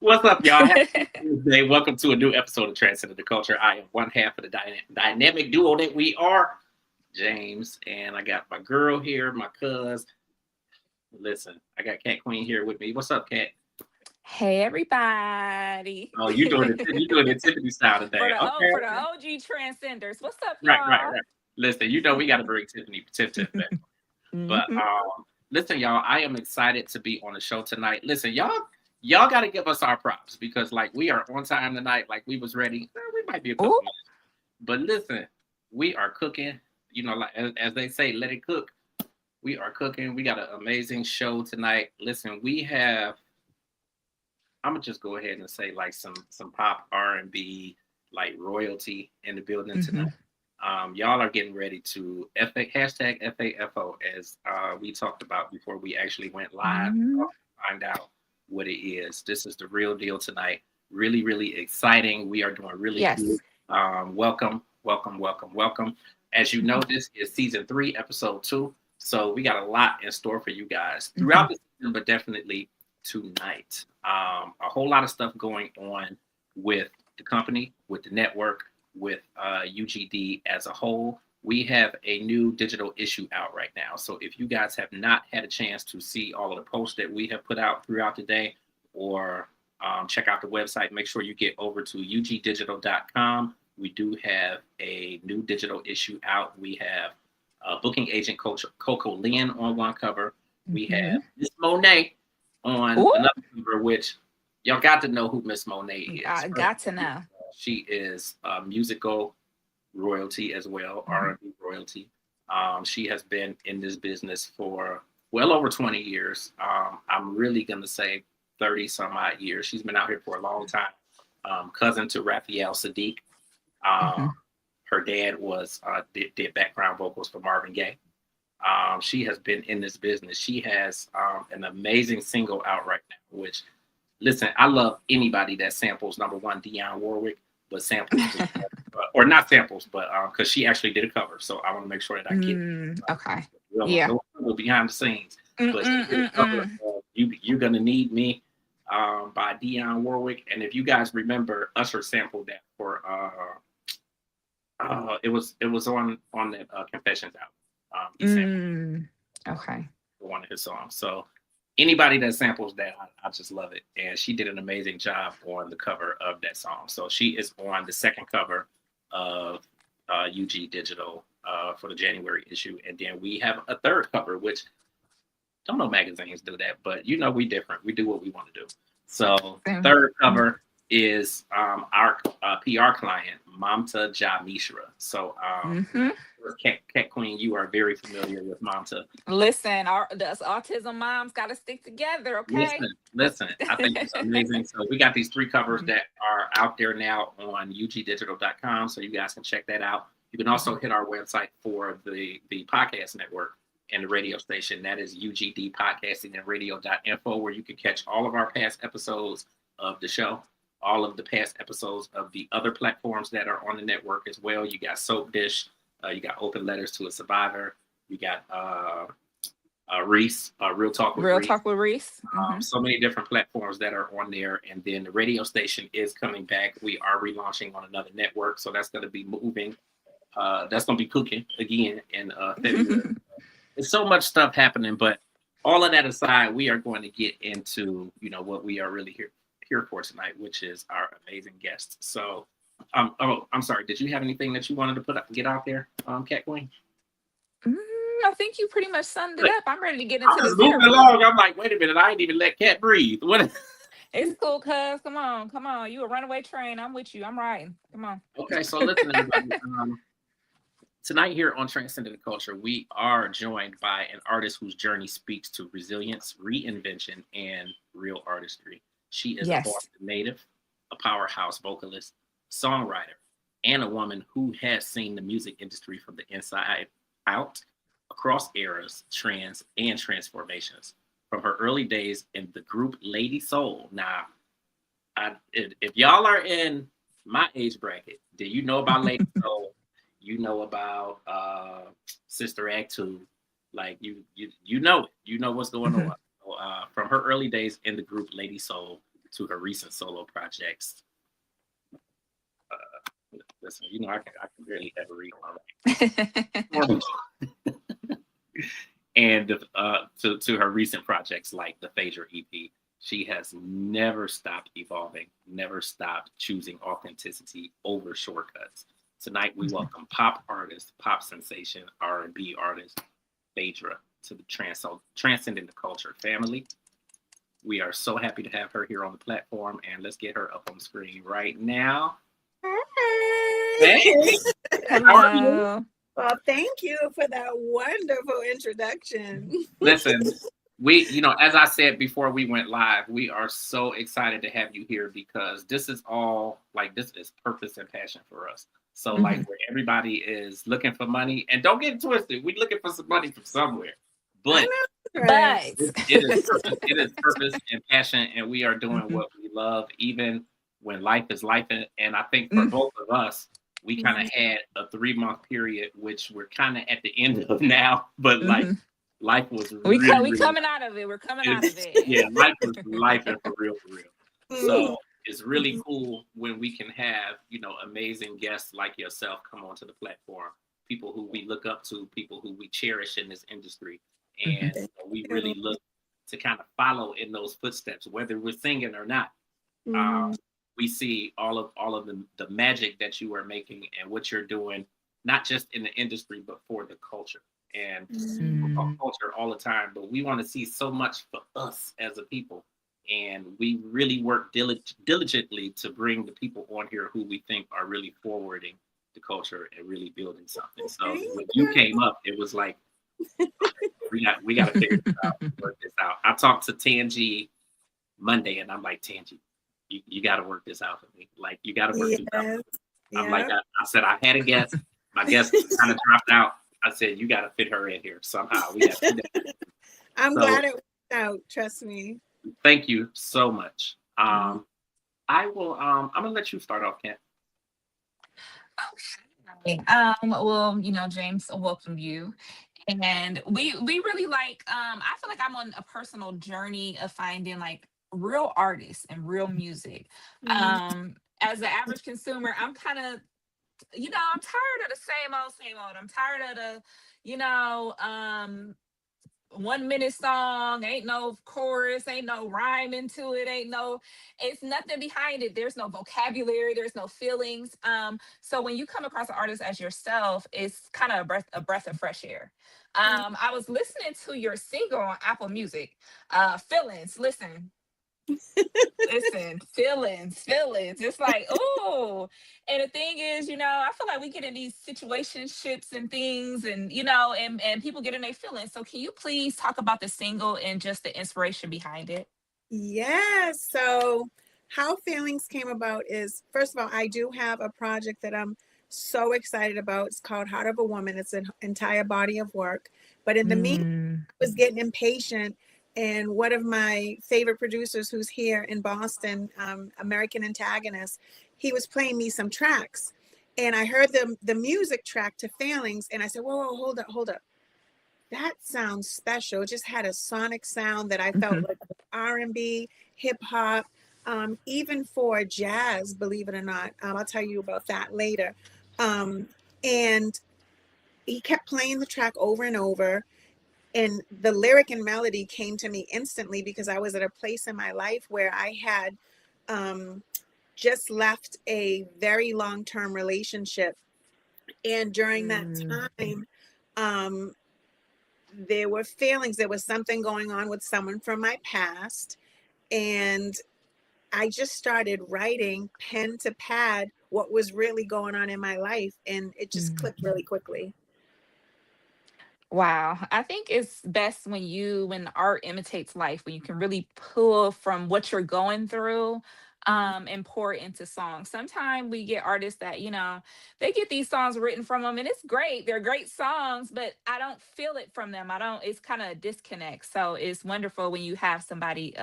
What's up, y'all? Happy Tuesday. Welcome to a new episode of Transcending the Culture. I am one half of the dynamic duo that we are, James, and I got my girl here, my cuz. Listen, I got Cat Queen here with me. What's up, Cat? Hey, everybody. Oh, you doing the Tiffany style today. For the, okay. for the OG Transcenders. What's up, y'all? Right. Listen, we got to bring Tiffany back. But listen, y'all, I am excited to be on the show tonight. Listen, y'all got to give us our props because, like, we are on time tonight. Like, we was ready. We might be a couple minutes. But listen, we are cooking. You know, like as they say, let it cook. We are cooking. We got an amazing show tonight. Listen, we have. I'm gonna just go ahead and say like some pop R&B like royalty in the building tonight. Y'all are getting ready to hashtag FAFO as we talked about before we actually went live. Find out what it is. This is the real deal tonight. Really, really exciting. We are doing really good. Welcome. As you know, this is season 3, episode 2. So we got a lot in store for you guys throughout the season, but definitely tonight. A whole lot of stuff going on with the company, with the network, with UGD as a whole. We have a new digital issue out right now. So if you guys have not had a chance to see all of the posts that we have put out throughout the day or check out the website, make sure you get over to ugdigital.com. We do have a new digital issue out. We have booking agent Coco Lynn on one cover. We have Miss Monet on another cover, which y'all got to know who Miss Monet is. I got to know. She is musical royalty as well, R&B royalty. She has been in this business for well over 20 years. I'm really going to say 30 some odd years. She's been out here for a long time. Cousin to Raphael Sadiq. Her dad did background vocals for Marvin Gaye. She has been in this business. She has an amazing single out right now, which, listen, I love anybody that samples, number one, Dionne Warwick, but samples, or not samples, but because she actually did a cover. So I want to make sure that I get go behind the scenes. But You're Gonna Need Me by Dionne Warwick. And if you guys remember, Usher sampled that for, it was on that Confessions album. He sampled for one of his songs. So anybody that samples that, I just love it. And she did an amazing job on the cover of that song. So she is on the second cover of UG Digital for the January issue. And then we have a third cover, which don't know magazines do that, but you know, we different. We do what we want to do. So third cover is our PR client, Mamta Ja Mishra. So Cat Queen, you are very familiar with Monta. Listen, us autism moms got to stick together, okay? Listen. I think it's amazing. So we got these 3 covers Mhm. that are out there now on ugdigital.com, so you guys can check that out. You can also hit our website for the podcast network and the radio station. That is UGD Podcasting and Radio.info, where you can catch all of our past episodes of the show, all of the past episodes of the other platforms that are on the network as well. You got Soap Dish, you got Open Letters to a Survivor, you got Reese, Real Talk with Real Reese. talk with Reese. So many different platforms that are on there. And then the radio station is coming back. We are relaunching on another network. So that's going to be moving. That's going to be cooking again in February. There's so much stuff happening. But all of that aside, we are going to get into, what we are really here for tonight, which is our amazing guests. So, I'm sorry. Did you have anything that you wanted to get out there, Cat Queen? I think you pretty much summed it up. I'm ready to get I'm into just this moving interview. along. I'm like, wait a minute. I ain't even let Cat breathe. What? It's cool, cuz. Come on. You a runaway train. I'm with you. I'm riding. Come on. Okay, so listen, everybody. Tonight here on Transcending the Culture, we are joined by an artist whose journey speaks to resilience, reinvention, and real artistry. She is a Yes. Boston native, a powerhouse vocalist, songwriter, and a woman who has seen the music industry from the inside out, across eras, trends, and transformations. From her early days in the group Lady Soul. Now, if y'all are in my age bracket, do you know about Lady Soul? You know about Sister Act 2. Like you know it. You know what's going on. So, from her early days in the group Lady Soul to her recent solo projects. Listen, I can barely ever read on and to her recent projects like the Phaedra EP, she has never stopped evolving, never stopped choosing authenticity over shortcuts. Tonight, we welcome pop artist, pop sensation, R&B artist, Phaedra, to the Transcending the Culture family. We are so happy to have her here on the platform, and let's get her up on the screen right now. Hey. Hello. Well, thank you for that wonderful introduction. Listen, we, as I said before we went live, we are so excited to have you here because this is purpose and passion for us. So like where everybody is looking for money, and don't get it twisted, we're looking for some money from somewhere. But it is purpose and passion, and we are doing what we love, even when life is life. And I think for both of us, we kind of had a 3-month period, which we're kind of at the end of now. But like life was we really coming out of it. We're coming out of it. Yeah, life was life and for real. So it's really cool when we can have, amazing guests like yourself come onto the platform, people who we look up to, people who we cherish in this industry. And we really look to kind of follow in those footsteps, whether we're singing or not. We see all of the magic that you are making and what you're doing, not just in the industry, but for the culture. And we talk culture all the time, but we want to see so much for us as a people. And we really work diligently to bring the people on here who we think are really forwarding the culture and really building something. So when you came up, it was like, we got to figure this out, work this out. I talked to Tangi Monday, and I'm like, Tangi, you got to work this out for me. Like, you got to work this out. I'm like, I said, I had a guest. My guest kind of dropped out. I said, you got to fit her in here somehow. We got to do that. I'm glad it worked out. Trust me. Thank you so much. I will. I'm gonna let you start off, Kat. Okay. Well, James, welcome you. And we really like, I feel like I'm on a personal journey of finding like real artists and real music. As the average consumer, I'm kind of, I'm tired of the same old. I'm tired of the, 1-minute song, ain't no chorus, ain't no rhyme into it, it's nothing behind it. There's no vocabulary, there's no feelings. So when you come across an artist as yourself, it's kind of a breath of fresh air. I was listening to your single on Apple Music, Feelings. Listen, Listen, feelings. It's like, oh, and the thing is, I feel like we get in these situationships and things, and and people get in their feelings. So, can you please talk about the single and just the inspiration behind it? Yes. So, how Feelings came about is, first of all, I do have a project that I'm so excited about. It's called Heart of a Woman. It's an entire body of work. But in the meantime, Mm, I was getting impatient. And one of my favorite producers, who's here in Boston, American Antagonist, he was playing me some tracks. And I heard the music track to Failings. And I said, whoa, whoa, hold up. That sounds special. It just had a sonic sound that I felt mhm, like R&B, hip hop, even for jazz, believe it or not. I'll tell you about that later. Um, and he kept playing the track over and over. And the lyric and melody came to me instantly because I was at a place in my life where I had um, just left a very long-term relationship. And during that mm, time, um, there were feelings, there was something going on with someone from my past, and I just started writing pen to pad what was really going on in my life, and it just mm. clicked really quickly. Wow. I think it's best when art imitates life, when you can really pull from what you're going through, and pour it into songs. Sometimes we get artists that, they get these songs written from them and it's great. They're great songs, but I don't feel it from them. It's kind of a disconnect. So it's wonderful when you have somebody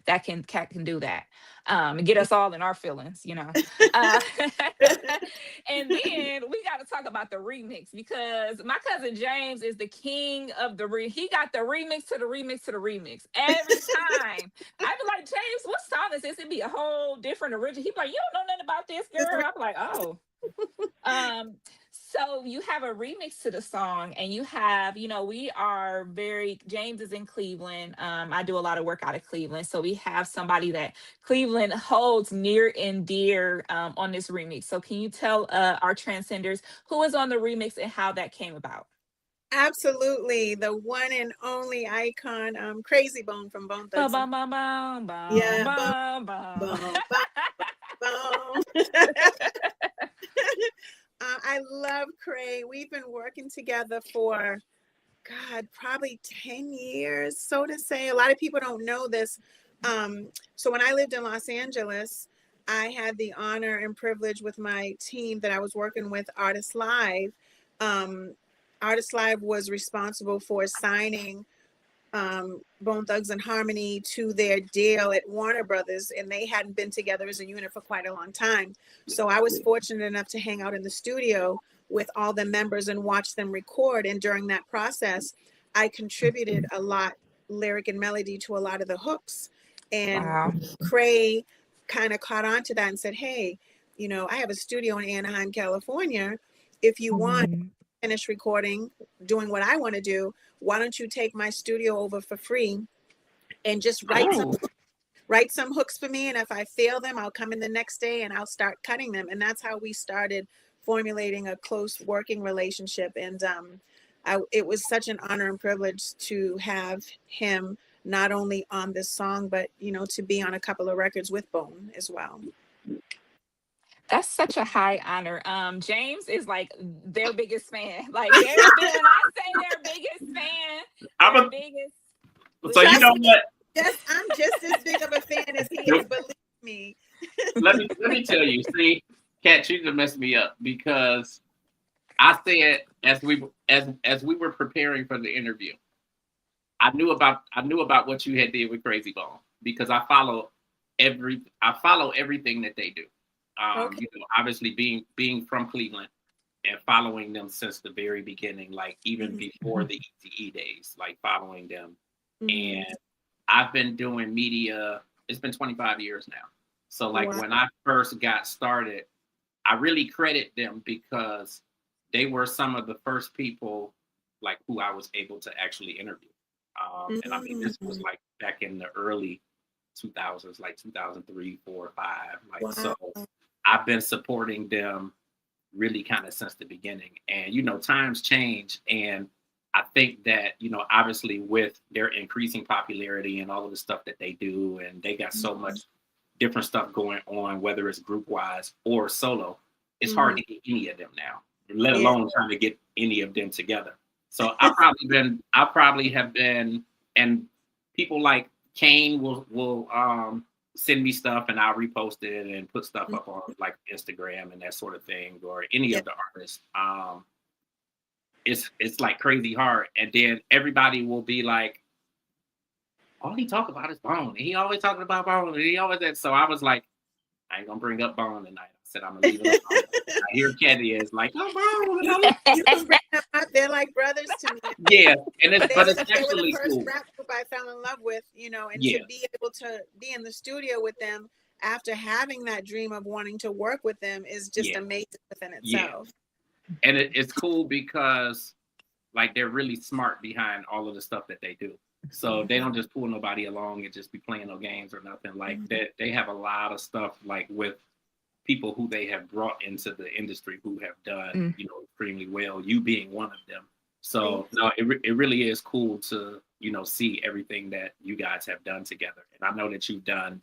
that can do that. And get us all in our feelings. Uh, and then we got to talk about the remix because my cousin James is the king of he got the remix to the remix to the remix. Every time I be like, James, what song is this? It'd be a whole different original. He'd be like, you don't know nothing about this, girl. I'm like, oh. Um, so you have a remix to the song, and you have, we are James is in Cleveland. I do a lot of work out of Cleveland. So we have somebody that Cleveland holds near and dear on this remix. So can you tell our transcenders who is on the remix and how that came about? Absolutely, the one and only icon, Crazy Bone from Bone Ba Thugs and bum bum bum bum yeah, bone, bum bum. bone, bone. I love Cray. We've been working together for God, probably 10 years, so to say. A lot of people don't know this. So when I lived in Los Angeles, I had the honor and privilege with my team that I was working with, Artist Live. Um, Artist Live was responsible for signing Bone Thugs and Harmony to their deal at Warner Brothers, and they hadn't been together as a unit for quite a long time. So I was fortunate enough to hang out in the studio with all the members and watch them record. And during that process, I contributed a lot, lyric and melody, to a lot of the hooks. And Wow. Cray kind of caught on to that and said, hey, I have a studio in Anaheim, California. If you want Mhm. finish recording, doing what I want to do, why don't you take my studio over for free and just Oh, write some hooks for me, and if I fail them, I'll come in the next day and I'll start cutting them. And that's how we started formulating a close working relationship. And it was such an honor and privilege to have him not only on this song, but to be on a couple of records with Bone as well. that's such a high honor. James is like their biggest fan. Like when I say their biggest fan, I'm their a, biggest. so you Trust know me, what? yes, I'm just as big of a fan as he is, believe me. Let me tell you. See, Kat, you just messed me up because I said as we were preparing for the interview, I knew about what you had did with Crazy Bone because I follow everything that they do. Okay. Obviously being from Cleveland and following them since the very beginning, like even Mhm. before the ETE days, like following them. Mhm. And I've been doing media, it's been 25 years now. So like Wow. when I first got started, I really credit them because they were some of the first people like who I was able to actually interview. And I mean, this was Mhm. like back in the early 2000s, like 2003, 4, 5. Like, so Wow. I've been supporting them really kind of since the beginning. And, times change. And I think that, obviously with their increasing popularity and all of the stuff that they do, and they got so much different stuff going on, whether it's group wise or solo, it's hard to get any of them now, let alone trying to get any of them together. So I probably have been, and people like Kane will send me stuff and I'll repost it and put stuff up on like Instagram and that sort of thing, or any of the artists. It's like crazy hard. And then everybody will be like, all he talk about is Bone. He always talking about Bone. And he always that. So I was like, I ain't gonna bring up Bone tonight. I said I'm gonna leave it alone. I hear Kenny is like, oh Bone. You can bring them up. They're like brothers to me. Yeah, and But it's they were actually the first cool. rap group I fell in love with, and to be able to be in the studio with them after having that dream of wanting to work with them is just amazing within itself. And it's cool because like they're really smart behind all of the stuff that they do. So they don't just pull nobody along and just be playing no games or nothing. Like they have a lot of stuff like with people who they have brought into the industry who have done, extremely well, you being one of them. So no, it really is cool to, see everything that you guys have done together. And I know that you've done,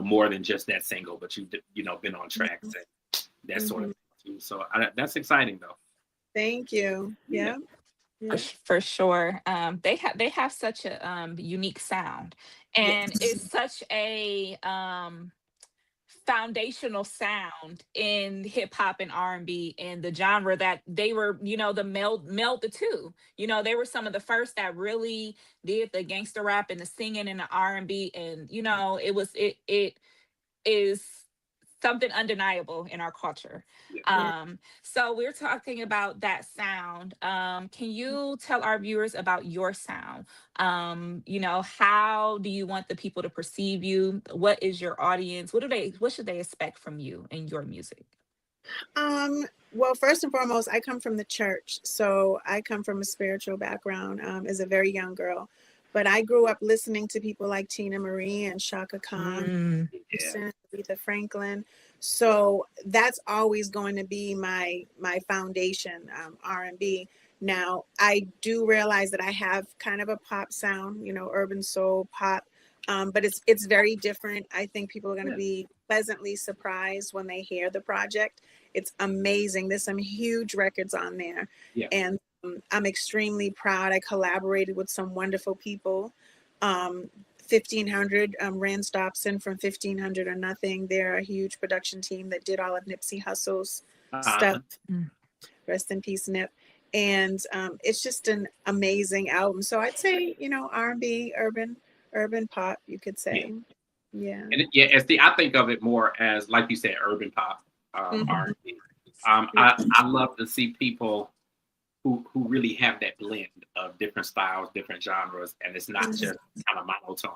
more than just that single, but you've, been on tracks and that sort of thing too. So that's exciting though. Thank you. Yeah. For sure. They have such a unique sound, and it's such a foundational sound in hip hop and R&B and the genre that they were, the meld the two. They were some of the first that really did the gangster rap and the singing and the R&B, and it is something undeniable in our culture. So we're talking about that sound. Can you tell our viewers about your sound? How do you want the people to perceive you? What is your audience? What should they expect from you and your music? Well, first and foremost, I come from the church. So I come from a spiritual background as a very young girl. But I grew up listening to people like Tina Marie and Shaka Khan, Aretha Franklin. So that's always going to be my foundation, R&B. Now, I do realize that I have kind of a pop sound, urban soul pop, but it's very different. I think people are going to be pleasantly surprised when they hear the project. It's amazing. There's some huge records on there. And I'm extremely proud. I collaborated with some wonderful people. 1500 Rand Stopson from 1500 or Nothing. They're a huge production team that did all of Nipsey Hussle's stuff. Rest in peace, Nip. And it's just an amazing album. So I'd say, R&B, urban pop, you could say. Yeah. And I think of it more as, like you said, urban pop, R&B. I love to see people who really have that blend of different styles, different genres, and it's not just kind of monotone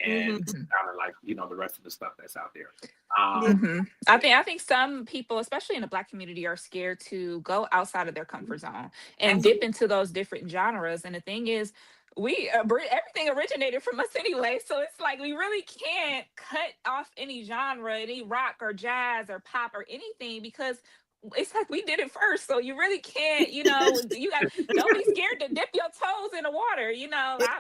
and kind of like the rest of the stuff that's out there. I think some people, especially in the Black community, are scared to go outside of their comfort zone and dip into those different genres. And the thing is, everything originated from us anyway, so it's like we really can't cut off any genre, any rock or jazz or pop or anything, because it's like we did it first. So you really can't, you don't be scared to dip your toes in the water.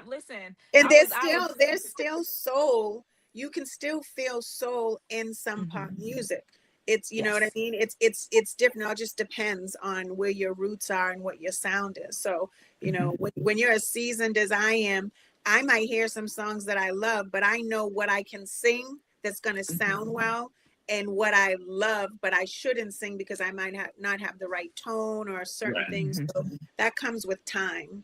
Listen. And there's still soul. You can still feel soul in some pop music. It's, you know what I mean? It's different. It just depends on where your roots are and what your sound is. So, when you're as seasoned as I am, I might hear some songs that I love, but I know what I can sing that's going to sound well, and what I love, but I shouldn't sing because I might not have the right tone or certain things. So that comes with time.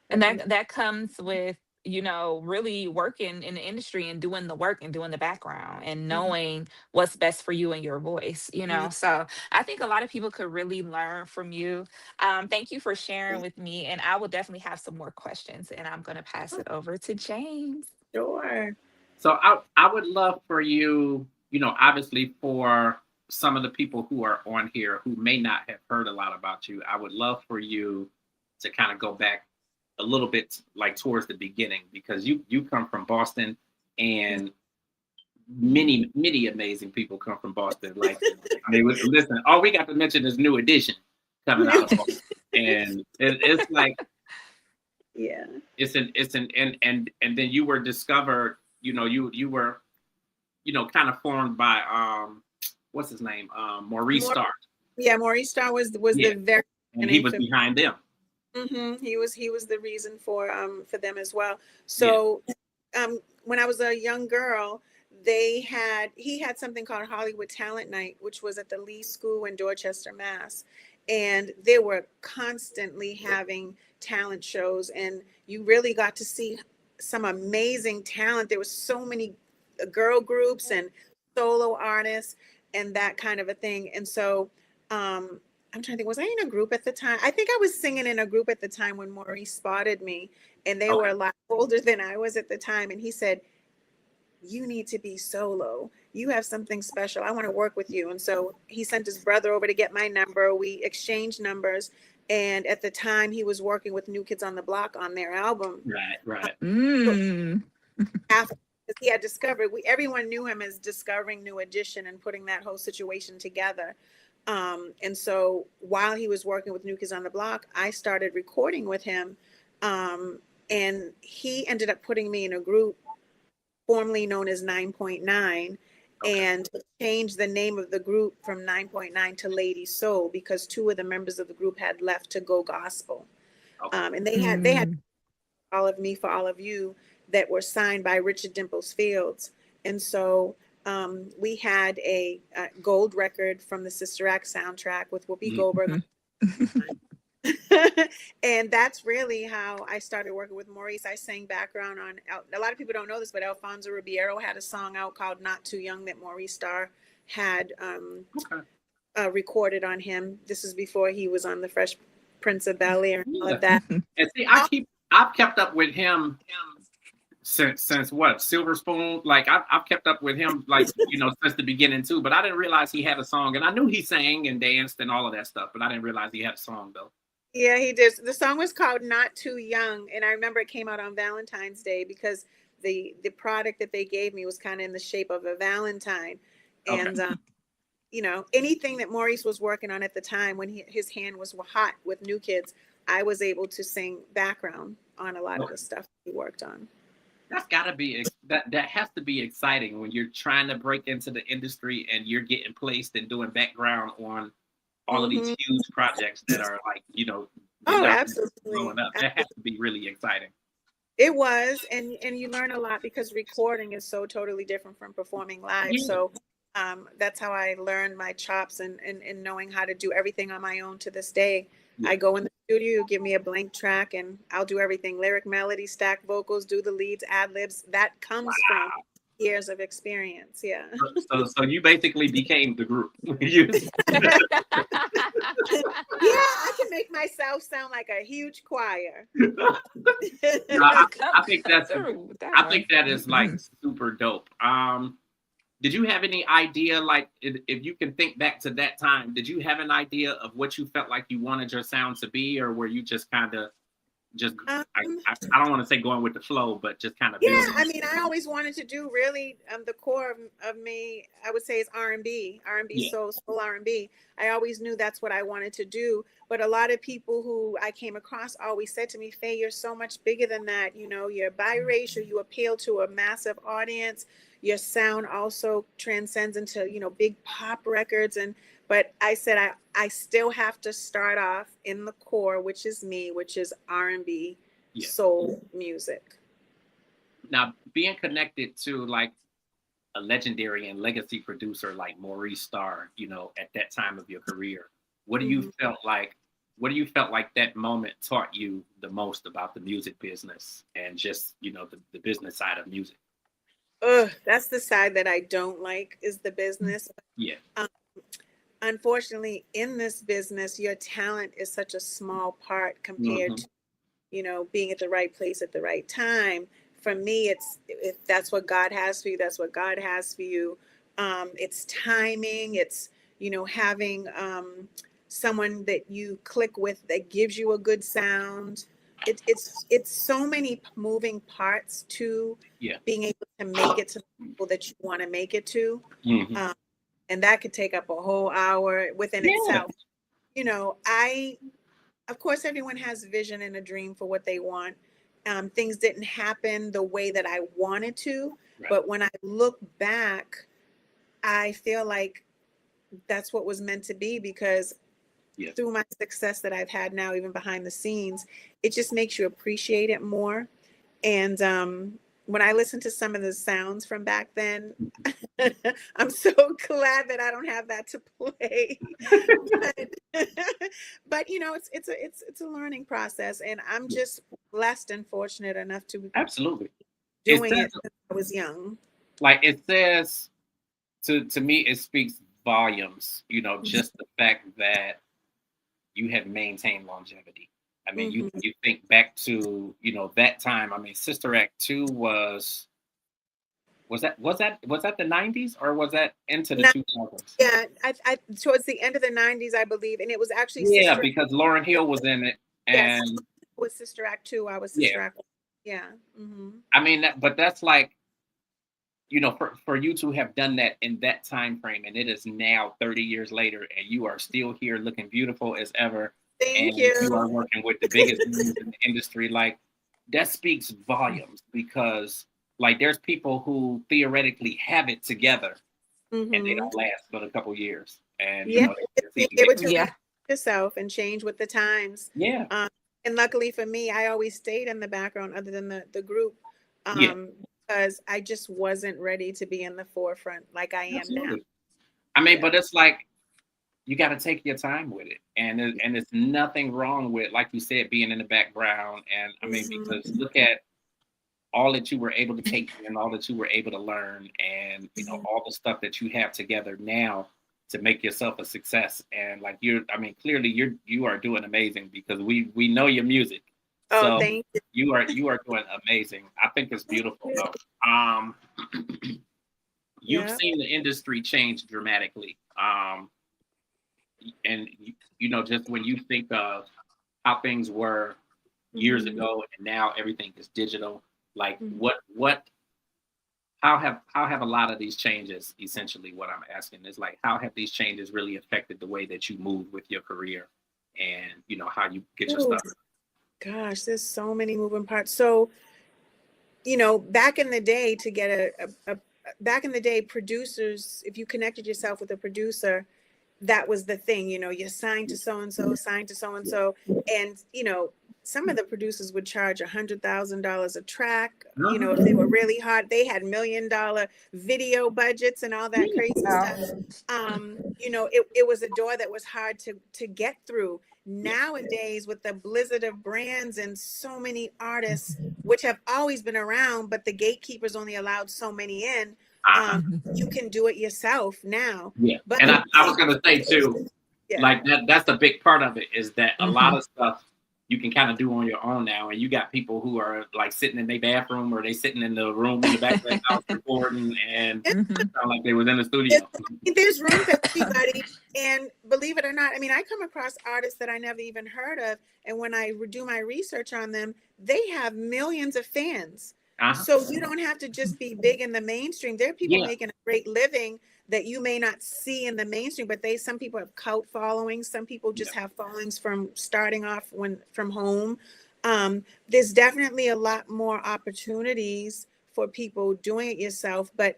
And that comes with, really working in the industry and doing the work and doing the background and knowing what's best for you and your voice, So I think a lot of people could really learn from you. Thank you for sharing with me. And I will definitely have some more questions, and I'm going to pass it over to James. Sure. So I would love for you, obviously for some of the people who are on here who may not have heard a lot about you, I would love for you to kind of go back a little bit like towards the beginning, because you come from Boston, and many amazing people come from Boston. Like, listen, all we got to mention is New Edition coming out of Boston. And it's like, Yeah. And then you were discovered, you were, kind of formed by what's his name? Maurice More, Starr. yeah, Maurice Starr was Yeah. the very And he was behind them. He was the reason for them as well. Yeah. So when I was a young girl, he had something called Hollywood Talent Night, which was at the Lee School in Dorchester, Mass. And they were constantly having talent shows, and you really got to see some amazing talent. There was so many girl groups and solo artists and that kind of a thing. And so I'm trying to think, was I in a group at the time? I think I was singing in a group at the time when Maurice spotted me, and they were Okay. a lot older than I was at the time. And he said, "You need to be solo. You have something special. I want to work with you." And so he sent his brother over to get my number. We exchanged numbers. And at the time, he was working with New Kids on the Block on their album. Right. After he had discovered, everyone knew him as discovering New Edition and putting that whole situation together. And so while he was working with New Kids on the Block, I started recording with him. And he ended up putting me in a group formerly known as 9.9, and changed the name of the group from 9.9 to Lady Soul because two of the members of the group had left to go gospel. And they had All of Me for All of You that were signed by Richard Dimples Fields. And so we had a gold record from the Sister Act soundtrack with Whoopi Goldberg. And that's really how I started working with Maurice. I sang background on, a lot of people don't know this, but Alfonso Ribeiro had a song out called Not Too Young that Maurice Starr had recorded on him. This is before he was on the Fresh Prince of Bel-Air and all of that. And see, I've kept up with him since what, Silver Spoon? Like I've kept up with him, like, since the beginning too, but I didn't realize he had a song. And I knew he sang and danced and all of that stuff, but I didn't realize he had a song though. Yeah, he did. The song was called Not Too Young. And I remember it came out on Valentine's Day because the product that they gave me was kind of in the shape of a Valentine. And, anything that Maurice was working on at the time when his hand was hot with New Kids, I was able to sing background on a lot of the stuff he worked on. That's gotta be, that has to be exciting when you're trying to break into the industry and you're getting placed and doing background on all of these huge projects that are like, absolutely blowing up. That has to be really exciting. It was, and you learn a lot because recording is so totally different from performing live. Yeah. So that's how I learned my chops and knowing how to do everything on my own to this day. Yeah. I go in the studio, give me a blank track, and I'll do everything: lyric, melody, stack vocals, do the leads, ad libs. That comes from years of experience. Yeah. So you basically became the group. Yeah, I can make myself sound like a huge choir. I think that is like super dope. Did you have any idea, like, if you can think back to that time, did you have an idea of what you felt like you wanted your sound to be, or were you just kind of I don't want to say going with the flow, but just kind of building? I mean, I always wanted to do really the core of me, I would say, is R&B, soul R&B. I always knew that's what I wanted to do. But a lot of people who I came across always said to me, "Faye, you're so much bigger than that. You're biracial, you appeal to a massive audience. Your sound also transcends into, big pop records." But I said, I still have to start off in the core, which is me, which is R&B, soul music. Now, being connected to like a legendary and legacy producer like Maurice Starr, at that time of your career, what do you felt like that moment taught you the most about the music business and just, the business side of music? That's the side that I don't like, is the business. Yeah. Unfortunately, in this business, your talent is such a small part compared to, being at the right place at the right time. For me, if that's what God has for you, that's what God has for you. It's timing. It's, having someone that you click with that gives you a good sound. It's so many moving parts to being able to make it to the people that you want to make it to. And that could take up a whole hour within itself. of course, everyone has vision and a dream for what they want. Things didn't happen the way that I wanted to, Right. but when I look back, I feel like that's what was meant to be, because Yes. through my success that I've had now, even behind the scenes, it just makes you appreciate it more. And when I listen to some of the sounds from back then, I'm so glad that I don't have that to play. but, but you know, it's a learning process, and I'm just blessed and fortunate enough to be Absolutely. doing it since I was young. Like it says, to me, it speaks volumes. You know, just the fact that you have maintained longevity. I mean, you think back to, you know, that time. I mean, Sister Act 2 was that the 90s, or was that into the 2000s? Yeah, I towards the end of the 90s, I believe, and it was actually Yeah, because Lauryn Hill was in it, yes, and with Sister Act 2, I was Sister Act 1. Yeah. I mean, but that's like, you know, for you to have done that in that time frame, and it is now 30 years later, and you are still here looking beautiful as ever. Thank you. You are working with the biggest names in the industry. Like, that speaks volumes, because like there's people who theoretically have it together and they don't last but a couple years. And you know, be able to yourself and change with the times. Yeah. And luckily for me, I always stayed in the background other than the group. Because I just wasn't ready to be in the forefront like I am now. I mean, but it's like, you got to take your time with it, and there's nothing wrong with, like you said, being in the background. And I mean, because look at all that you were able to take in, all that you were able to learn, and you know, all the stuff that you have together now to make yourself a success. And like I mean, clearly you are doing amazing, because we know your music. Oh, so thank you. You are doing amazing. I think it's beautiful though. You've seen the industry change dramatically. And you know, just when you think of how things were years ago and now everything is digital, like how have a lot of these changes, essentially what I'm asking is like, how have these changes really affected the way that you move with your career, and you know, how you get your stuff? Gosh, there's so many moving parts. So, you know, back in the day, to get back in the day, producers, if you connected yourself with a producer, that was the thing. You know, you're signed to so and so, signed to so and so, and you know, some of the producers would charge $100,000 a track. You know, if they were really hot, they had $1 million video budgets and all that crazy stuff. You know, it was a door that was hard to get through. Nowadays, with the blizzard of brands and so many artists, which have always been around, but the gatekeepers only allowed so many in, you can do it yourself now. Yeah, but and I was gonna say too, like that's a big part of it, is that a lot of stuff you can kind of do on your own now, and you got people who are like sitting in their bathroom, or they sitting in the room in the back of their house recording, and sound like they was in the studio. There's room for everybody, and believe it or not, I mean, I come across artists that I never even heard of, and when I do my research on them, they have millions of fans. So you don't have to just be big in the mainstream. There are people making a great living that you may not see in the mainstream, but some people have cult followings. Some people just have followings from starting off from home. There's definitely a lot more opportunities for people doing it yourself, but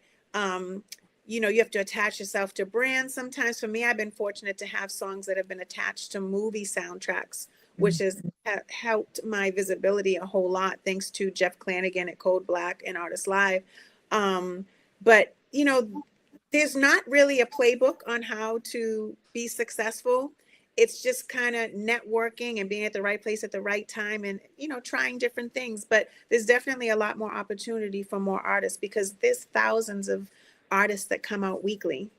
you know, you have to attach yourself to brands. Sometimes for me, I've been fortunate to have songs that have been attached to movie soundtracks, which has helped my visibility a whole lot, thanks to Jeff Clanagan at Code Black and Artist Live. But, you know, there's not really a playbook on how to be successful. It's just kind of networking and being at the right place at the right time, and, you know, trying different things. But there's definitely a lot more opportunity for more artists, because there's thousands of artists that come out weekly.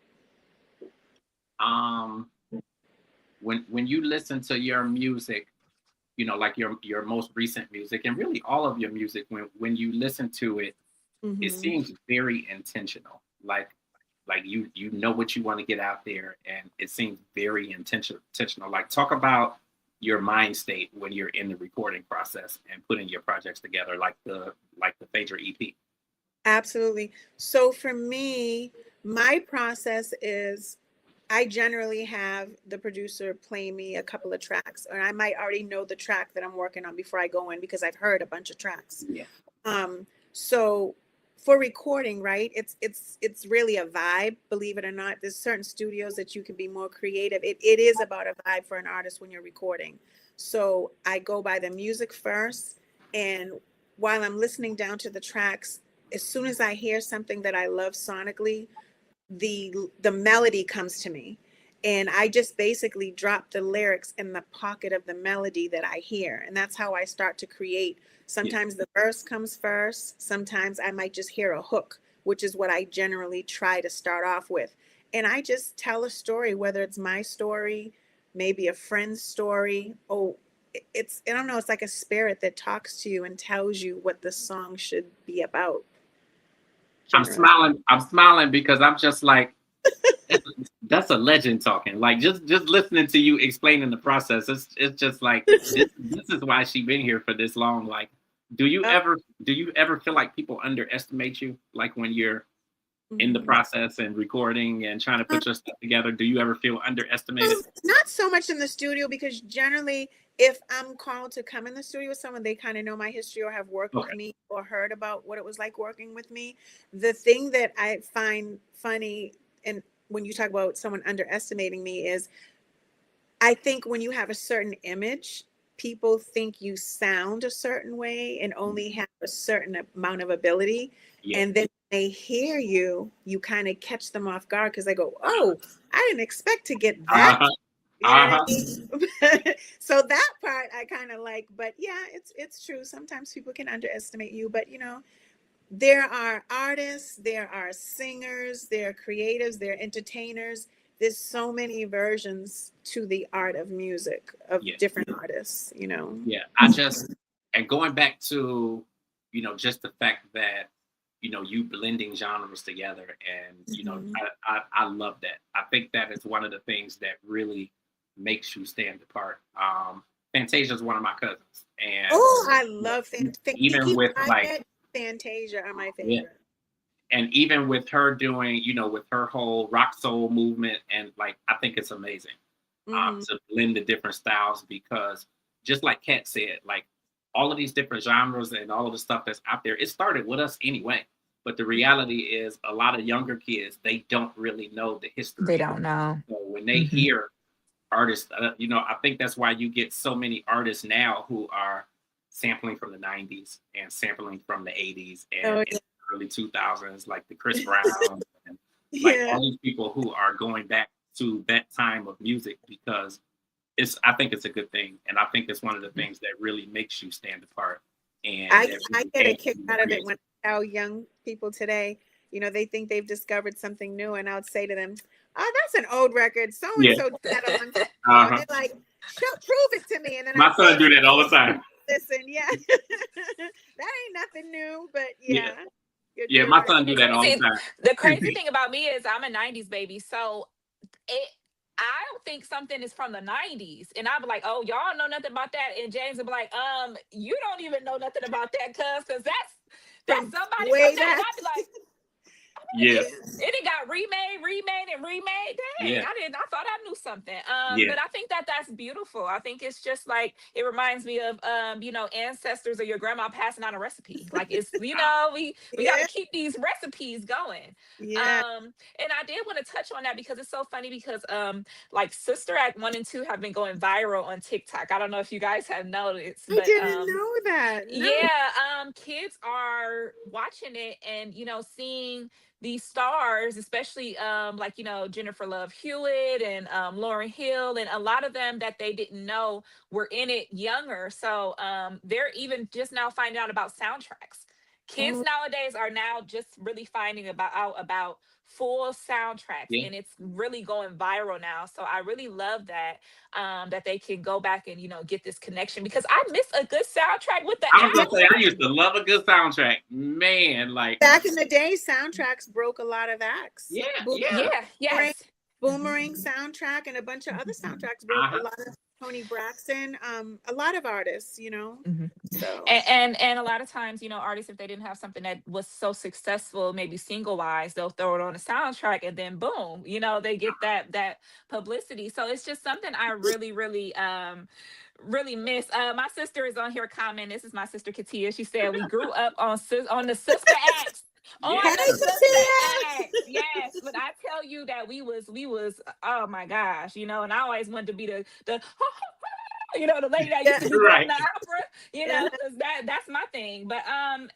When you listen to your music, you know, like your most recent music, and really all of your music, when you listen to it, it seems very intentional. Like you know what you want to get out there, and it seems very intentional. Like, talk about your mind state when you're in the recording process and putting your projects together, like the Phaedra EP. Absolutely. So for me, my process is I generally have the producer play me a couple of tracks, or I might already know the track that I'm working on before I go in because I've heard a bunch of tracks. Yeah. So for recording, right? It's really a vibe, believe it or not. There's certain studios that you can be more creative. It is about a vibe for an artist when you're recording. So I go by the music first, and while I'm listening down to the tracks, as soon as I hear something that I love sonically, the melody comes to me, and I just basically drop the lyrics in the pocket of the melody that I hear, and that's how I start to create. Sometimes the verse comes first, sometimes I might just hear a hook, which is what I generally try to start off with, and I just tell a story, whether it's my story, maybe a friend's story. Oh, it's, I don't know, it's like a spirit that talks to you and tells you what the song should be about. Generally. I'm smiling because I'm just like, that's a legend talking. Like just listening to you explaining the process, it's just like this is why she been here for this long. Like, do you ever feel like people underestimate you? Like when you're in the process and recording and trying to put your stuff together, do you ever feel underestimated? Not so much in the studio, because generally if I'm called to come in the studio with someone, they kind of know my history or have worked with me or heard about what it was like working with me. The thing that I find funny, and when you talk about someone underestimating me, is I think when you have a certain image, people think you sound a certain way and only have a certain amount of ability. Yeah. And then when they hear you, you kind of catch them off guard because they go, oh, I didn't expect to get that. You know what I mean? So that part I kind of like, but yeah, it's true. Sometimes people can underestimate you, but you know, there are artists, there are singers, there are creatives, there are entertainers. There's so many versions to the art of music of different artists, you know? Yeah, and going back to, you know, just the fact that, you know, you blending genres together, and, you know, I love that. I think that is one of the things that really makes you stand apart. Fantasia is one of my cousins. And I love Fantasia. Even with like Fantasia are my favorite. Yeah. And even with her doing, you know, with her whole rock soul movement, and like, I think it's amazing to blend the different styles, because just like Kat said, like all of these different genres and all of the stuff that's out there, it started with us anyway. But the reality is a lot of younger kids, they don't really know the history. They don't know. So when they hear artists, you know, I think that's why you get so many artists now who are sampling from the 90s and sampling from the 80s and in the early 2000s, like the Chris Brown and like all these people who are going back to that time of music, because I think it's a good thing. And I think it's one of the things that really makes you stand apart. And I get a kick out of it when I tell young people today, you know, they think they've discovered something new, and I would say to them, oh, that's an old record. So and so did that a long time ago. And they're like, prove it to me. And then my son do that all the time. Listen, that ain't nothing new, but yeah, my son do that all the time. The crazy thing about me is I'm a 90s baby, so I don't think something is from the 90s, and I'll be like, oh, y'all know nothing about that, and James will be like, you don't even know nothing about that, because that's somebody from that. I'd be like, it got remade. Dang, I thought I knew something. But I think that's beautiful. I think it's just like, it reminds me of you know, ancestors or your grandma passing on a recipe. Like, it's, you know, we got to keep these recipes going. And I did want to touch on that because it's so funny, because like Sister Act 1 and 2 have been going viral on TikTok. I don't know if you guys have noticed, but I didn't know that. No. Kids are watching it and, you know, seeing these stars, especially like, you know, Jennifer Love Hewitt and Lauryn Hill, and a lot of them that they didn't know were in it younger. So they're even just now finding out about soundtracks. Kids nowadays are now just really finding out about full soundtracks, and it's really going viral now. So I really love that that they can go back and, you know, get this connection, because I miss a good soundtrack with the I was gonna say, I used to love a good soundtrack, man. Like back in the day, soundtracks broke a lot of acts. Yes. Boomerang soundtrack and a bunch of other soundtracks broke a lot of Tony Braxton, a lot of artists, Mhm. so And a lot of times, artists, if they didn't have something that was so successful, maybe single wise, they'll throw it on a soundtrack and then boom, they get that publicity. So it's just something I really, really really miss. My sister is on here commenting. This is my sister Katia. She said we grew up on the Sister Acts. On Yeah. hey, the Sister Katia! Acts. Yes. But I tell you that we was oh my gosh, and I always wanted to be the the lady that used Yeah, to be doing Right. the opera, yeah, because that's my thing. But I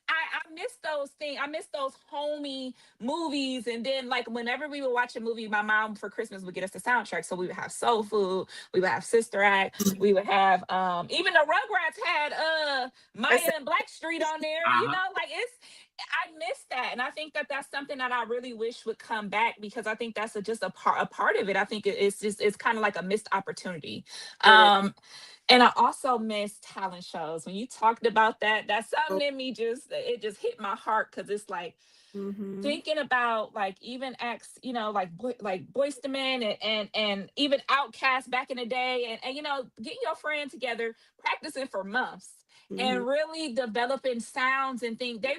miss those things. I miss those homey movies. And then like whenever we would watch a movie, my mom for Christmas would get us the soundtrack. So we would have Soul Food, we would have Sister Act, we would have even the Rugrats had that's Maya and Blackstreet on there. Uh-huh. Like I miss that, and I think that that's something that I really wish would come back, because I think that's just a part of it. I think it's kind of like a missed opportunity. it. Um, and I also miss talent shows. When you talked about that, that's Oh, something in me it just hit my heart, because it's like mm-hmm. thinking about like even acts, like Boyz II Men and even Outkast back in the day, and getting your friend together, practicing for months. Mm-hmm. And really developing sounds and things. They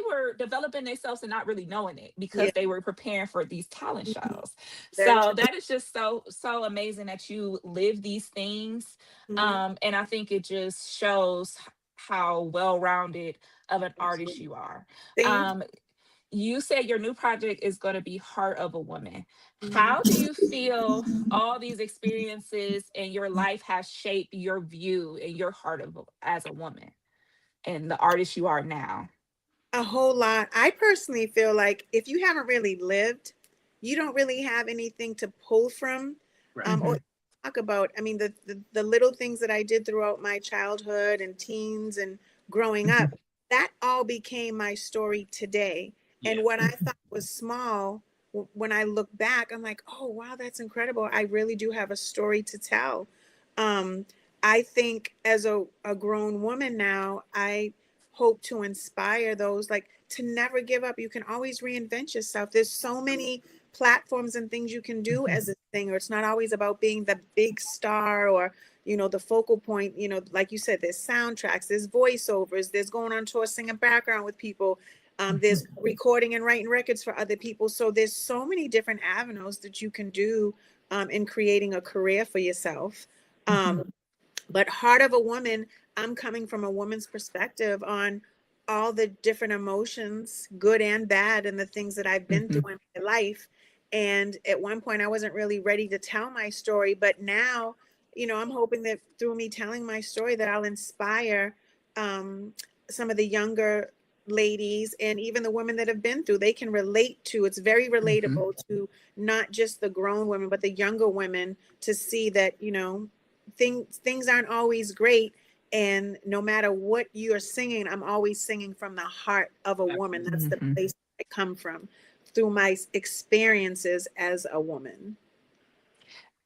were developing themselves and not really knowing it, Yeah, because they were preparing for these talent mhm. shows. Very So true. that is just so amazing that you live these things. Mm-hmm. And I think it just shows how well-rounded of an artist Absolutely. you are. Thank Um, you said your new project is going to be Heart of a Woman. you. How do you feel Mhm. all these experiences in your life has shaped your view and your heart as a woman and the artist you are now? A whole lot. I personally feel like if you haven't really lived, you don't really have anything to pull from, Right. or Hmm. talk about. I mean, the little things that I did throughout my childhood and teens and growing up, Hmm. that all became my story today. Yeah. And what I thought was small, when I look back, I'm like, oh wow, that's incredible. I really do have a story to tell. Um, I think as a grown woman now, I hope to inspire those, like, to never give up. You can always reinvent yourself. There's so many platforms and things you can do Hmm. as a singer. It's not always about being the big star or the focal point. Like you said, there's soundtracks, there's voiceovers, there's going on tour singing background with people, Hmm. there's recording and writing records for other people. So there's so many different avenues that you can do in creating a career for yourself. Hmm. Um, but Heart of a Woman, I'm coming from a woman's perspective on all the different emotions, good and bad, and the things that I've been Hmm. through in my life. And at one point, I wasn't really ready to tell my story, but now, I'm hoping that through me telling my story, that I'll inspire um, some of the younger ladies and even the women that have been through. They can relate to. It's very Hmm. relatable to not just the grown women, but the younger women, to see that things aren't always great, and no matter what you're singing, I'm always singing from the heart of a woman. That's the Hmm. place I come from, through my experiences as a woman.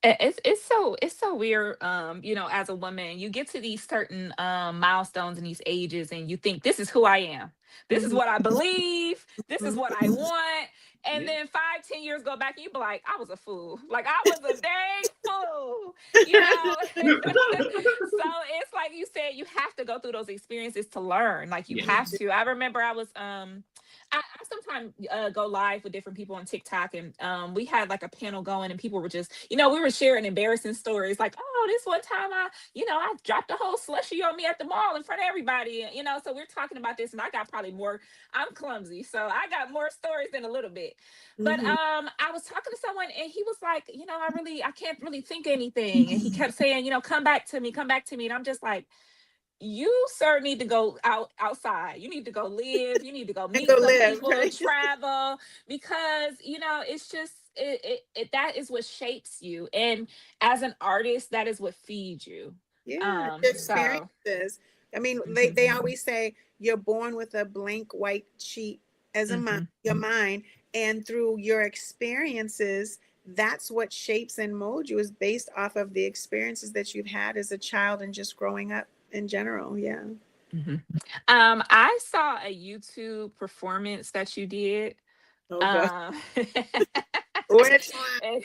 It's so weird. As a woman, you get to these certain milestones in these ages, and you think this is who I am. This is Mhm, what I believe. This is what I mhm. want. And Yeah. then 5, 10 years go back, and you be like, I was a fool. Like I was a dang fool. You know. So it's like you said, you have to go through those experiences to learn. Like you Yes. have to. I remember I was I sometimes go live with different people on TikTok, and we had like a panel going, and people were just, we were sharing embarrassing stories, like, oh, this one time I dropped a whole slushy on me at the mall in front of everybody, so we're talking about this, and I got probably more. I'm clumsy, so I got more stories than a little bit. But Mhm. I was talking to someone, and he was like, I can't really think of anything, and he kept saying, come back to me, and I'm just like, you, sir, need to go outside. You need to go live. You need to go And meet go some live, people, right? travel, because it's just that is what shapes you, and as an artist, that is what feeds you. Yeah, um the so experiences. I mean, mhm, they always say you're born with a blank white sheet as a mind, mhm. your mind, and through your experiences, that's what shapes and molds you, is based off of the experiences that you've had as a child and just growing up in general. Yeah. Mhm. I saw a YouTube performance that you did. Oh God. Um, Which one? And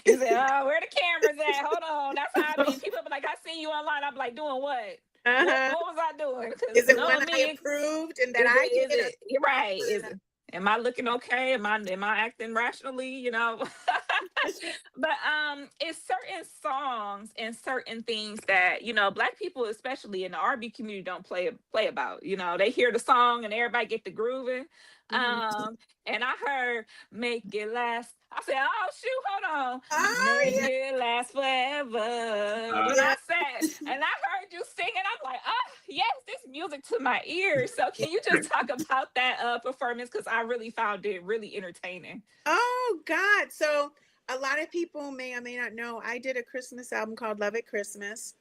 he said, "Oh, where the cameras at? Hold on." That's how I be. People be like, "I seen you online." I'm like, "Doing what? Uh-huh. What was I doing?" Because Is it one knowing I me, approved and that is I it? Is did? it? You're right. Is it? Am I looking okay? Am I acting rationally? But it's certain songs and certain things that Black people, especially in the R&B community, don't play about. They hear the song and everybody get the grooving. Mhm. And I heard "Make It Last." I said, "Oh shoot, hold on, Oh make yeah, it last forever." When yeah, I said, and I heard you singing, I'm like, "Oh yes, this music to my ears." So yeah. can you just talk about that performance? Because I really found it really entertaining. Oh God. So a lot of people may or may not know I did a Christmas album called Love at Christmas.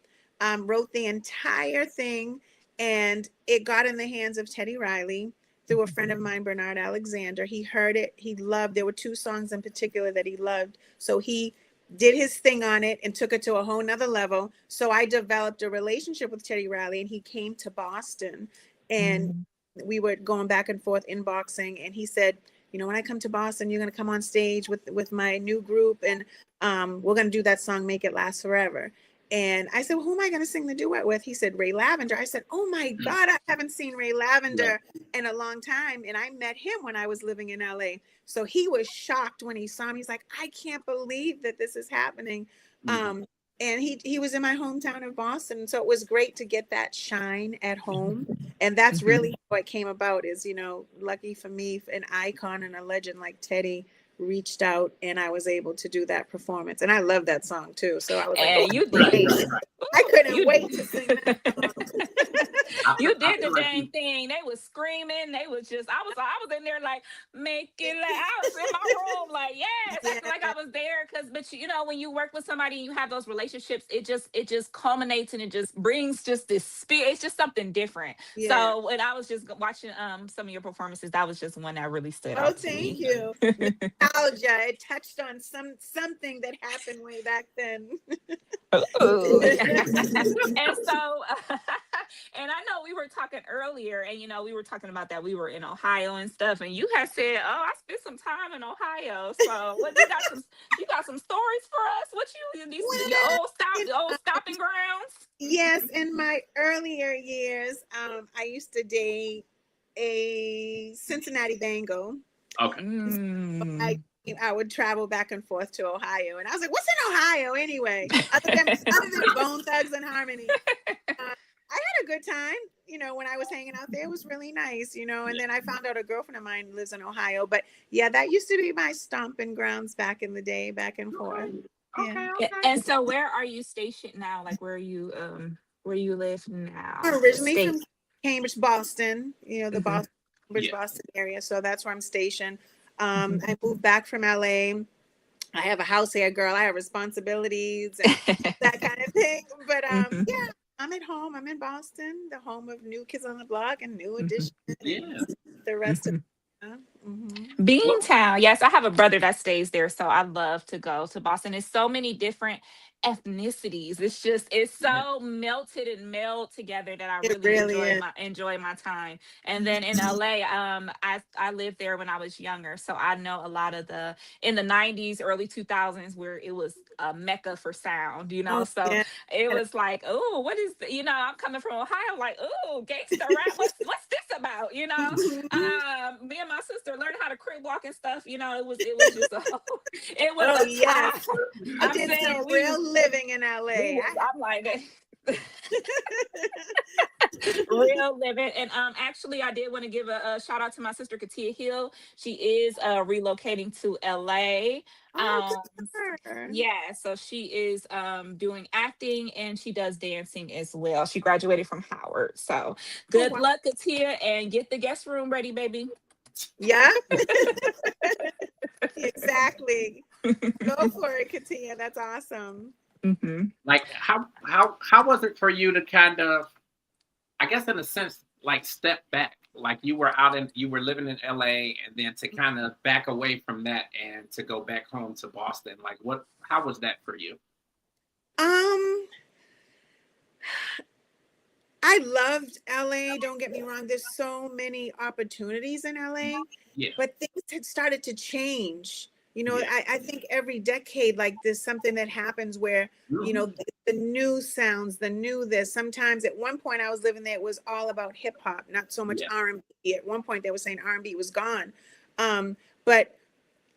Wrote the entire thing, and it got in the hands of Teddy Riley through a friend of mine, Bernard Alexander. He heard it, he loved. There were two songs in particular that he loved, so he did his thing on it and took it to a whole nother level. So I developed a relationship with Teddy Riley, and he came to Boston, and Mm. we were going back and forth inboxing, and he said, when I come to Boston, you're going to come on stage with my new group, and we're going to do that song, Make It Last Forever. And I said, well, who am I going to sing the duet with? He said, Ray Lavender. I said, oh my God, I haven't seen Ray Lavender in a long time. And I met him when I was living in LA. So he was shocked when he saw me. He's like, I can't believe that this is happening. And he was in my hometown of Boston. So it was great to get that shine at home. And that's really what came about is, lucky for me, an icon and a legend like Teddy reached out, and I was able to do that performance. And I love that song too. So I was like, oh, And you did. great. I couldn't You wait to sing that song. you I did the feel like dang you. thing. They was screaming. They was just. I was in there like, make it. I was in my room like, yes, Yeah, acting like I was there. But when you work with somebody and you have those relationships, it just culminates and it just brings just this spirit. It's just something different. yeah. So when I was just watching some of your performances, that was just one that really stood Oh, out to thank me. you. Nostalgia. It touched on something that happened way back then. Ooh. And so, and I know we were talking earlier, and we were talking about that we were in Ohio and stuff, and you had said, "Oh, I spent some time in Ohio." So, what you got some stories for us? What your Well, old stopping grounds? yes, in my earlier years, I used to date a Cincinnati Bengal. Okay. I Mm. I would travel back and forth to Ohio, and I was like, "What's in Ohio anyway?" Other than Bone Thugs and Harmony, I had a good time. When I was hanging out there, it was really nice. And then I found out a girlfriend of mine lives in Ohio. But yeah, that used to be my stomping grounds back in the day, back and forth. Yeah. Okay. And so, where are you stationed now? Like, where you live I'm now? The originally state. from Cambridge, Boston. The Hmm. Boston, Cambridge, Yeah. Boston area. So that's where I'm stationed. Hmm. I moved back from LA. I have a house here, girl. I have responsibilities and that kind of thing. But Hmm. yeah, I'm at home. I'm in Boston, the home of New Kids on the Block and New Hmm. Edition and Yeah. the rest of Hmm. it. Mm-hmm. Well, Beantown. Yes, I have a brother that stays there, so I love to go to Boston. There's so many different ethnicities. It's yeah. so melted and meld together that I It really really enjoy is. my time. And then in Mhm. LA, I lived there when I was younger, so I know a lot of in the '90s, early 2000s, where it was a mecca for sound. Oh So yeah. it was like, oh, what is I'm coming from Ohio, like, oh, gangster rap. What's this about? Mhm. Me and my sister learned how to crib walk and stuff. It was just it was Oh a yes. time. I I'm did saying some real living in we LA. was I'm like real living. And actually I did want to give a shout out to my sister Katia Hill. She is relocating to LA. Oh, good Um for her. yeah, so she is doing acting and she does dancing as well. She graduated from Howard. So Oh good wow. luck, Katia, and get the guest room ready, baby. Yeah. Exactly. Go for it, Katia. That's awesome. Hmm. Like how was it for you to kind of, I guess in a sense, like step back, like you were living in LA, and then to kind of back away from that and to go back home to Boston. Like how was that for you? Um, I loved LA. Don't get me wrong. There's so many opportunities in LA, Yeah. but things had started to change. You know, I think every decade, like there's something that happens where, you know, the new sounds, the new this. Sometimes at one point I was living there, it was all about hip hop, not so much R&B. At one point they were saying R&B was gone. But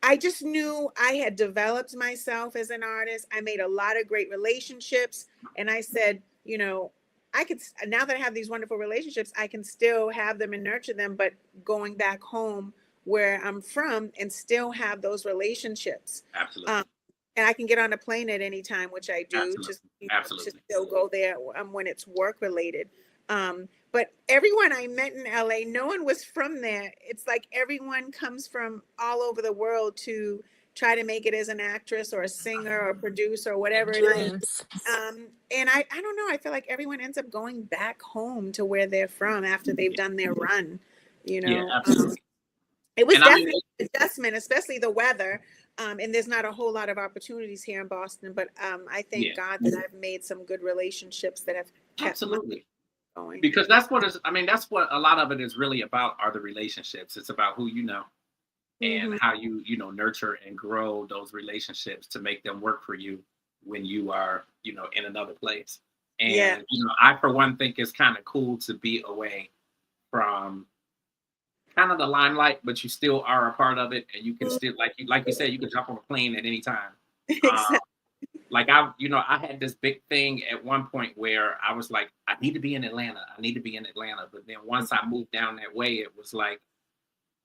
I just knew I had developed myself as an artist. I made a lot of great relationships. And I said, you know, I could, now that I have these wonderful relationships, I can still have them and nurture them, but going back home where I'm from and still have those relationships. Absolutely. And I can get on a plane at any time, which I do, to still go there when it's work related. But everyone I met in LA, no one was from there. It's like everyone comes from all over the world to try to make it as an actress or a singer or a producer or whatever it is. And I don't know, I feel like everyone ends up going back home to where they're from after they've done their run, you know. It was definitely an adjustment, especially the weather. And there's not a whole lot of opportunities here in Boston, but I thank God that I've made some good relationships that have kept me going. Because that's what that's what a lot of it is really about, are the relationships. It's about who you know and how you nurture and grow those relationships to make them work for you when you are, in another place. And, I, for one, think it's kind of cool to be away from kind of the limelight, but you still are a part of it, and you can still, like you said, you can jump on a plane at any time. Like I had this big thing at one point where I was like, I need to be in Atlanta. But then once I moved down that way, it was like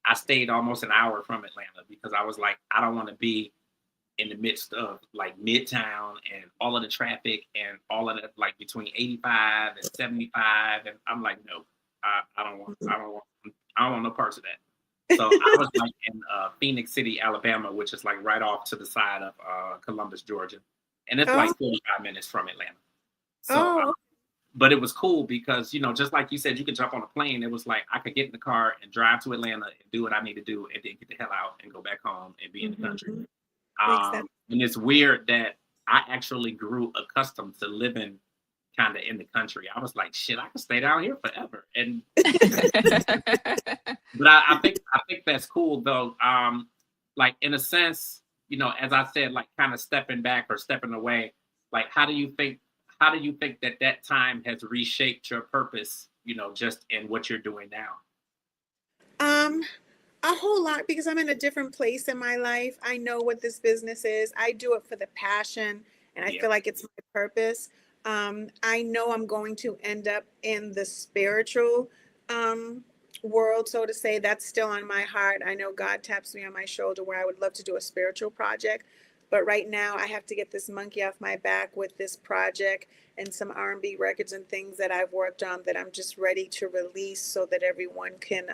I stayed almost an hour from Atlanta because I was like, I don't want to be in the midst of like Midtown and all of the traffic and all of that, like between 85 and 75. And I'm like, no, I don't want no parts of that. So I was like in Phoenix City, Alabama, which is like right off to the side of Columbus, Georgia. And it's like 45 minutes from Atlanta. So, but it was cool because, just like you said, you could jump on a plane. It was like I could get in the car and drive to Atlanta and do what I need to do and then get the hell out and go back home and be in the country. And it's weird that I actually grew accustomed to living kind of in the country. I was like, shit, I could stay down here forever. And but I think that's cool though. Like in a sense, as I said, like kind of stepping back or stepping away, like how do you think that time has reshaped your purpose, just in what you're doing now? A whole lot, because I'm in a different place in my life. I know what this business is. I do it for the passion, and I feel like it's my purpose. I know I'm going to end up in the spiritual world, so to say. That's still on my heart. I know God taps me on my shoulder where I would love to do a spiritual project. But right now I have to get this monkey off my back with this project and some R&B records and things that I've worked on that I'm just ready to release so that everyone can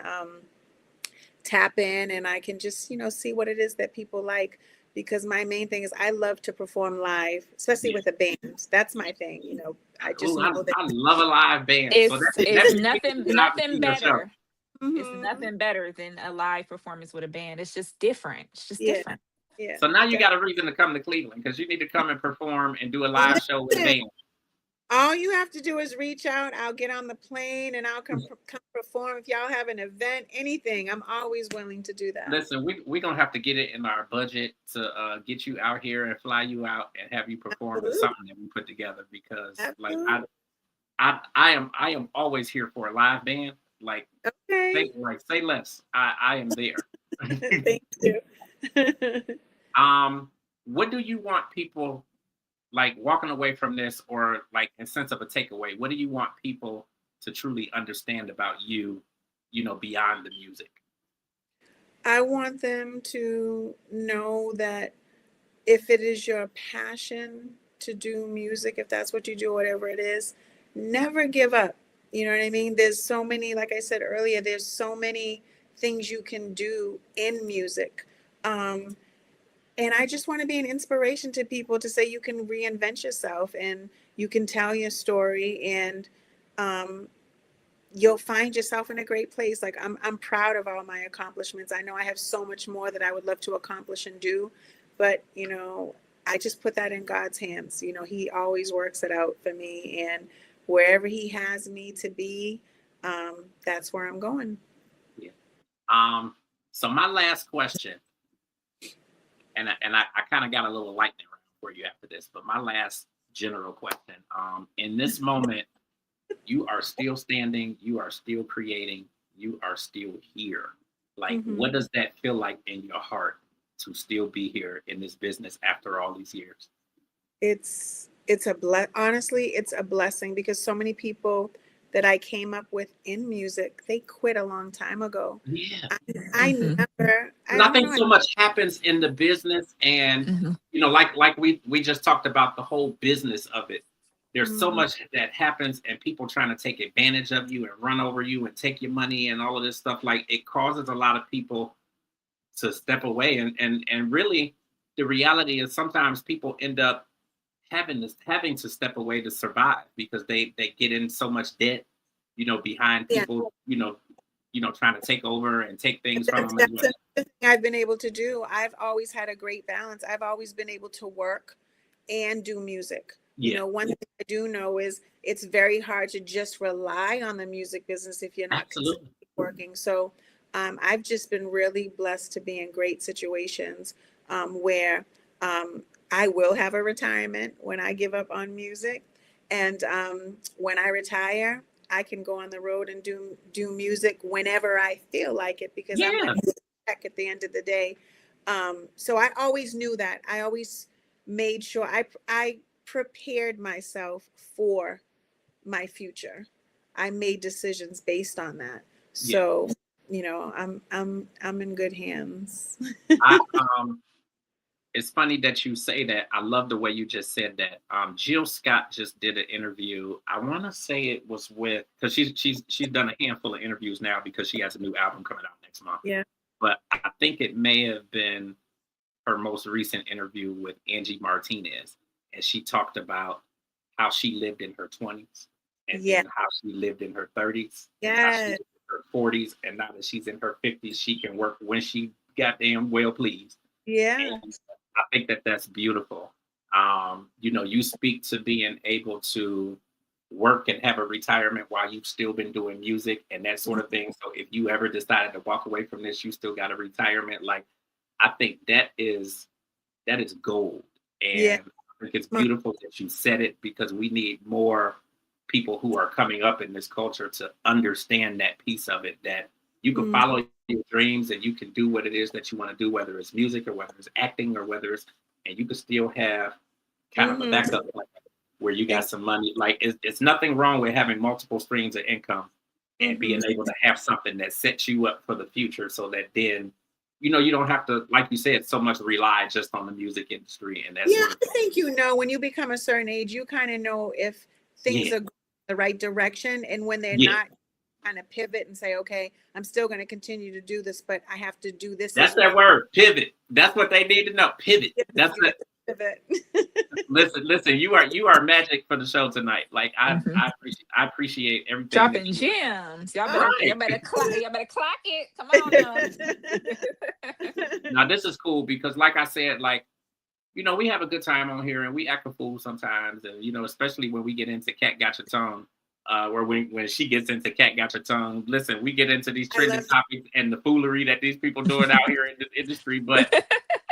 tap in and I can just, see what it is that people like. Because my main thing is I love to perform live, especially with a band. That's my thing. I just know that I love a live band. It's nothing better. It's nothing better than a live performance with a band. It's just different. It's just different. Yeah. So now you got a reason to come to Cleveland because you need to come and perform and do a live show with a band. All you have to do is reach out. I'll get on the plane and I'll come perform. If y'all have an event, anything, I'm always willing to do that. Listen, we're going to have to get it in our budget to get you out here and fly you out and have you perform in something that we put together because like I am always here for a live band. Like, say less. I am there. Thank you. What do you want people like walking away from this, or like in sense of a takeaway? What do you want people to truly understand about you, beyond the music? I want them to know that if it is your passion to do music, if that's what you do, whatever it is, never give up. You know what I mean? There's so many, like I said earlier, there's so many things you can do in music. And I just want to be an inspiration to people to say you can reinvent yourself and you can tell your story and you'll find yourself in a great place. Like I'm proud of all my accomplishments. I know I have so much more that I would love to accomplish and do, but I just put that in God's hands. He always works it out for me, and wherever he has me to be, that's where I'm going. Yeah. So my last question. I kind of got a little lightning round for you after this, but my last general question, in this moment, you are still standing, you are still creating, you are still here. Like, what does that feel like in your heart to still be here in this business after all these years? Honestly, it's a blessing, because so many people that I came up with in music, they quit a long time ago. Yeah. I never, I And I don't think know. so much happens in the business, and like we just talked about the whole business of it. There's so much that happens, and people trying to take advantage of you and run over you and take your money and all of this stuff. Like, it causes a lot of people to step away, and really, the reality is sometimes people end up having to step away to survive, because they get in so much debt, behind people, trying to take over and take things from them. That's another thing I've been able to do. I've always had a great balance. I've always been able to work and do music. One thing I do know is it's very hard to just rely on the music business if you're not Absolutely working. So I've just been really blessed to be in great situations where I will have a retirement when I give up on music. And when I retire, I can go on the road and do music whenever I feel like it, because I'm writing a check at the end of the day. So I always knew that. I always made sure I prepared myself for my future. I made decisions based on that. So, I'm in good hands. I, it's funny that you say that. I love the way you just said that. Jill Scott just did an interview. I want to say it was with, because she's done a handful of interviews now, because she has a new album coming out next month. Yeah. But I think it may have been her most recent interview with Angie Martinez, and she talked about how she lived in her 20s, and then how she lived in her 30s, and how she lived in her 40s, and now that she's in her 50s, she can work when she goddamn well pleased. Yeah. And I think that that's beautiful. You speak to being able to work and have a retirement while you've still been doing music and that sort of thing. So if you ever decided to walk away from this, you still got a retirement. Like, I think that is gold. And I think it's beautiful that you said it, because we need more people who are coming up in this culture to understand that piece of it, that you can follow your dreams and you can do what it is that you want to do, whether it's music or whether it's acting or whether it's, and you can still have kind of a backup plan where you got some money. Like, it's nothing wrong with having multiple streams of income and being able to have something that sets you up for the future, so that then, you don't have to, like you said, so much rely just on the music industry. And that's I think, when you become a certain age, you kind of know if things are going the right direction, and when they're not, kind of pivot and say, okay, I'm still going to continue to do this, but I have to do this. That's that word, pivot. That's what they need to know. Pivot. That's it. Pivot. Listen, you are magic for the show tonight. Like, I appreciate everything. Dropping gems. Y'all better clock it. Come on now. Now this is cool, because like I said, like, we have a good time on here and we act a fool sometimes, and especially when we get into Cat Got Your Tongue. Where when she gets into Cat Got Your Tongue, listen, we get into these trending topics and the foolery that these people doing out here in this industry. But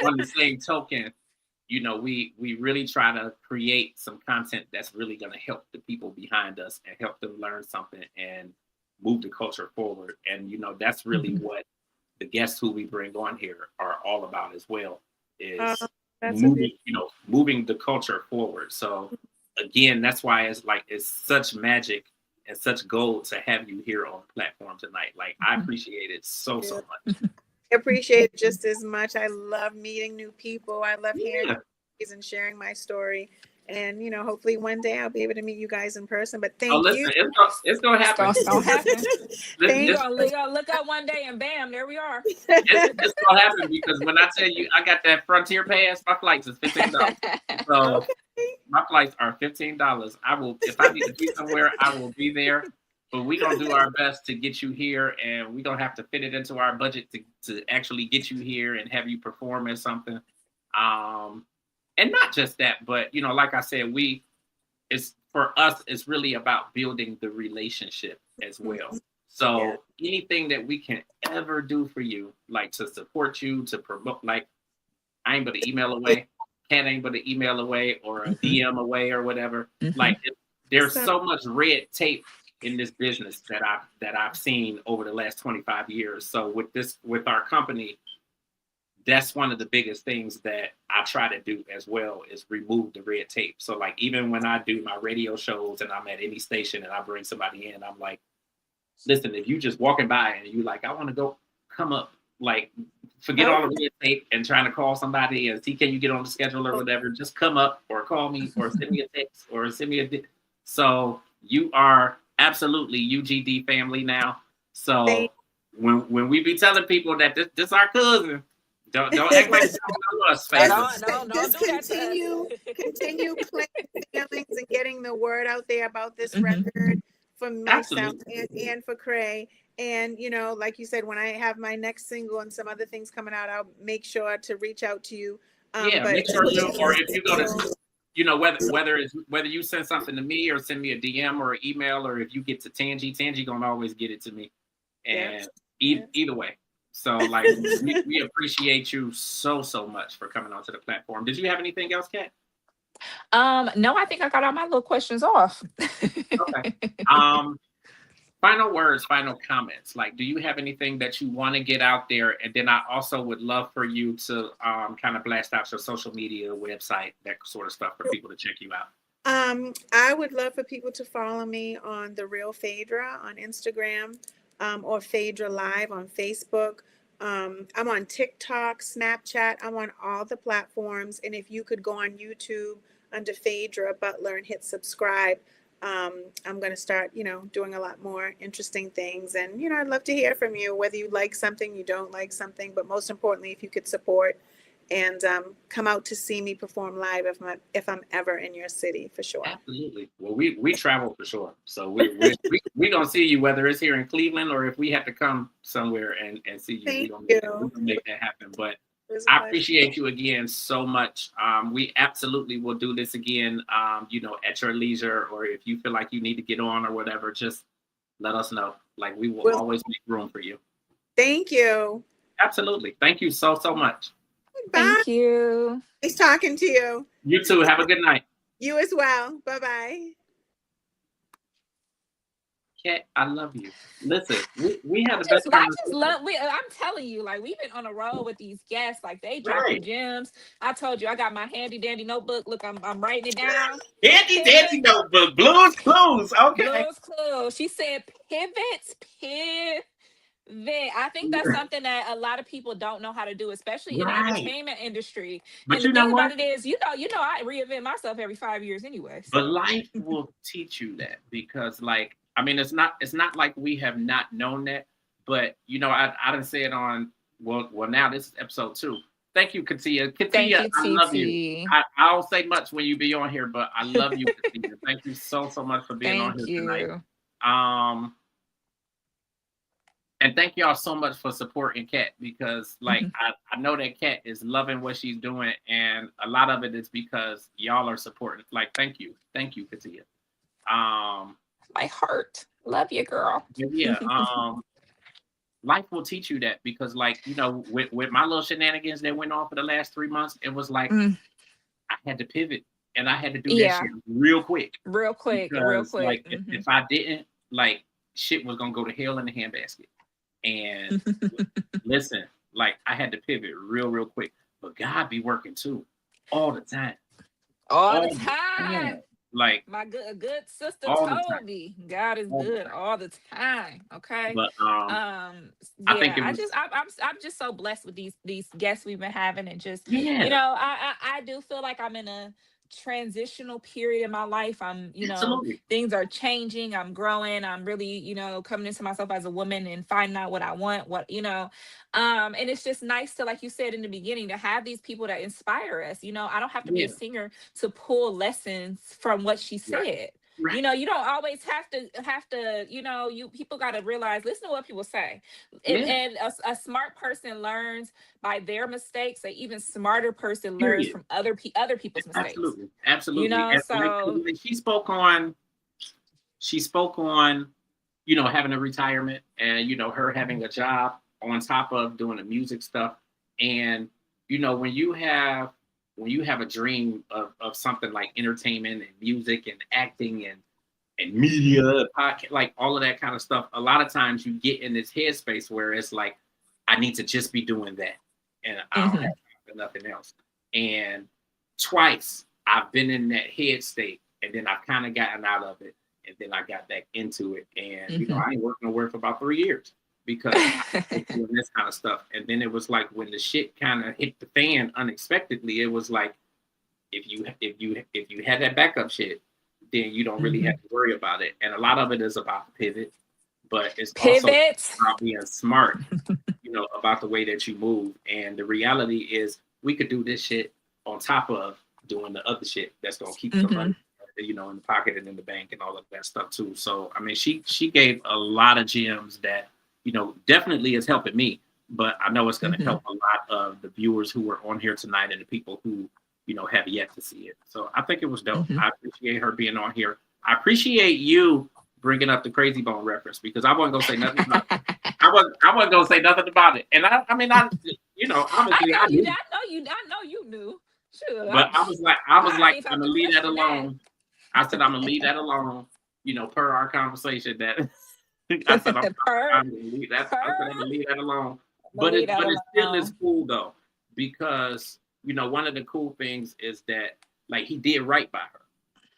on the same token, we really try to create some content that's really going to help the people behind us and help them learn something and move the culture forward. And that's really what the guests who we bring on here are all about as well, is moving the culture forward. So again, that's why it's such magic and such gold to have you here on the platform tonight. Like, I appreciate it so much. I appreciate it just as much. I love meeting new people. I love hearing and sharing my story. And hopefully one day I'll be able to meet you guys in person. But thank you. It's gonna happen. It's gonna happen. You're gonna look up one day and bam, there we are. It's gonna happen, because when I tell you I got that Frontier Pass, my flights is $15. So my flights are $15. I will, if I need to be somewhere, I will be there. But we're gonna do our best to get you here, and we're gonna have to fit it into our budget to actually get you here and have you perform as something. And not just that, but like I said, for us, it's really about building the relationship as well. So anything that we can ever do for you, like to support you, to promote, like, I ain't but an email away. Cat ain't but an email away or a DM away or whatever. Like there's so much red tape in this business that I've seen over the last 25 years. So with our company, that's one of the biggest things that I try to do as well is remove the red tape. So like even when I do my radio shows and I'm at any station and I bring somebody in, I'm like, listen, if you just walking by and you like, I want to go, come up, like forget all the red tape and trying to call somebody and see, can you get on the schedule or whatever, just come up or call me or send me a text or send me a so you are absolutely UGD family now. So when we be telling people that this our cousin, don't act like you don't know us, Phaedra. Just continue planting feelings and getting the word out there about this record for myself and for Cray. And, you know, like you said, when I have my next single and some other things coming out, I'll make sure to reach out to you. Make sure you, or if you go to, you know, whether you send something to me or send me a DM or an email, or if you get to Tangi gonna always get it to me. And either way. So like we appreciate you so much for coming onto the platform. Did you have anything else, Kat? No, I think I got all my little questions off. Okay. Final words, final comments. Like, do you have anything that you want to get out there? And then I also would love for you to kind of blast out your social media, website, that sort of stuff for people to check you out. I would love for people to follow me on The Real Phaedra on Instagram, or Phaedra Live on Facebook. I'm on TikTok, Snapchat. I'm on all the platforms. And if you could go on YouTube under Phaedra Butler and hit subscribe, I'm going to start, you know, doing a lot more interesting things. And, you know, I'd love to hear from you, whether you like something, you don't like something, but most importantly, if you could support and come out to see me perform live if I'm ever in your city, for sure. Absolutely. Well, we travel for sure. So we gonna see you, whether it's here in Cleveland or if we have to come somewhere and see you. We're gonna make that happen. But I appreciate you again so much. We absolutely will do this again, you know, at your leisure, or if you feel like you need to get on or whatever, just let us know. Like we will always make room for you. Thank you. Absolutely. Thank you so much. Bye. Thank you. Nice talking to you. You too. Have a good night. You as well. Bye-bye. Kat, I love you. Listen, we have the best time. I'm telling you, like, we've been on a roll with these guests. Like, they dropping gems. I told you, I got my handy dandy notebook. Look, I'm writing it down. Handy dandy notebook. Blues Clues. Okay. Blues Clues. She said pivots. I think that's something that a lot of people don't know how to do, especially in the entertainment industry. But and you the know thing what? about it is, you know, I reinvent myself every 5 years anyway. So. But life will teach you that, because, like, I mean, it's not like we have not known that, but you know, I didn't say it on. Well, now this is episode 2. Thank you, Katia. Thank you, I love you. I don't say much when you be on here, but I love you, Katia. Thank you so much for being on here tonight. And thank y'all so much for supporting Kat, because like I know that Kat is loving what she's doing, and a lot of it is because y'all are supporting. Like, thank you, Katia. My heart, love you, girl. Yeah. Life will teach you that, because, like, you know, with my little shenanigans that went on for the last 3 months, it was like I had to pivot and I had to do that shit real quick. Because, like, if I didn't, like, shit was gonna go to hell in the handbasket. And listen, like, I had to pivot real quick, but God be working too, all the time. All the time. Like, my good sister told me, God is good all the time. Okay. But I'm just so blessed with these guests we've been having, and just you know, I do feel like I'm in a transitional period in my life. I'm, you know, things are changing, I'm growing, I'm really, you know, coming into myself as a woman and finding out what I want, what, you know, and it's just nice to, like you said in the beginning, to have these people that inspire us. You know, I don't have to be a singer to pull lessons from what she said. Right. You know, you don't always have to, you know, people got to realize, listen to what people say. And a smart person learns by their mistakes. An even smarter person learns from other people's mistakes. Absolutely. You know, and so she spoke on, you know, having a retirement, and, you know, her having a job on top of doing the music stuff. And when you have a dream of something like entertainment and music and acting and media, podcast, like all of that kind of stuff, a lot of times you get in this headspace where it's like, I need to just be doing that, and I don't have Hmm. time for nothing else. And twice I've been in that head state, and then I've kind of gotten out of it, and then I got back into it. And Hmm. I ain't working nowhere for about 3 years because I was doing this kind of stuff. And then it was like when the shit kind of hit the fan unexpectedly, it was like if you had that backup shit, then you don't really Hmm. have to worry about it. And a lot of it is about pivot, but it's also Pivot. about being smart, about the way that you move. And the reality is we could do this shit on top of doing the other shit that's gonna keep some Hmm. money, in the pocket and in the bank and all of that stuff too. So I mean, she gave a lot of gems that, definitely is helping me, but I know it's gonna Hmm. help a lot of the viewers who were on here tonight and the people who, have yet to see it. So I think it was dope. Hmm. I appreciate her being on here. I appreciate you bringing up the Crazy Bone reference because I wasn't gonna say nothing about it. I wasn't gonna say nothing about it. And I mean, I obviously I know you. knew, I know you knew. Sure. but I was like, I ain't I'm have gonna to leave that question that. alone. I said I'm gonna leave that alone. Per our conversation that I said Per, I'm gonna leave that. I said I'm per. gonna leave that alone. I'm gonna leave that But it still is alone. cool though because one of the cool things is that like he did right by her,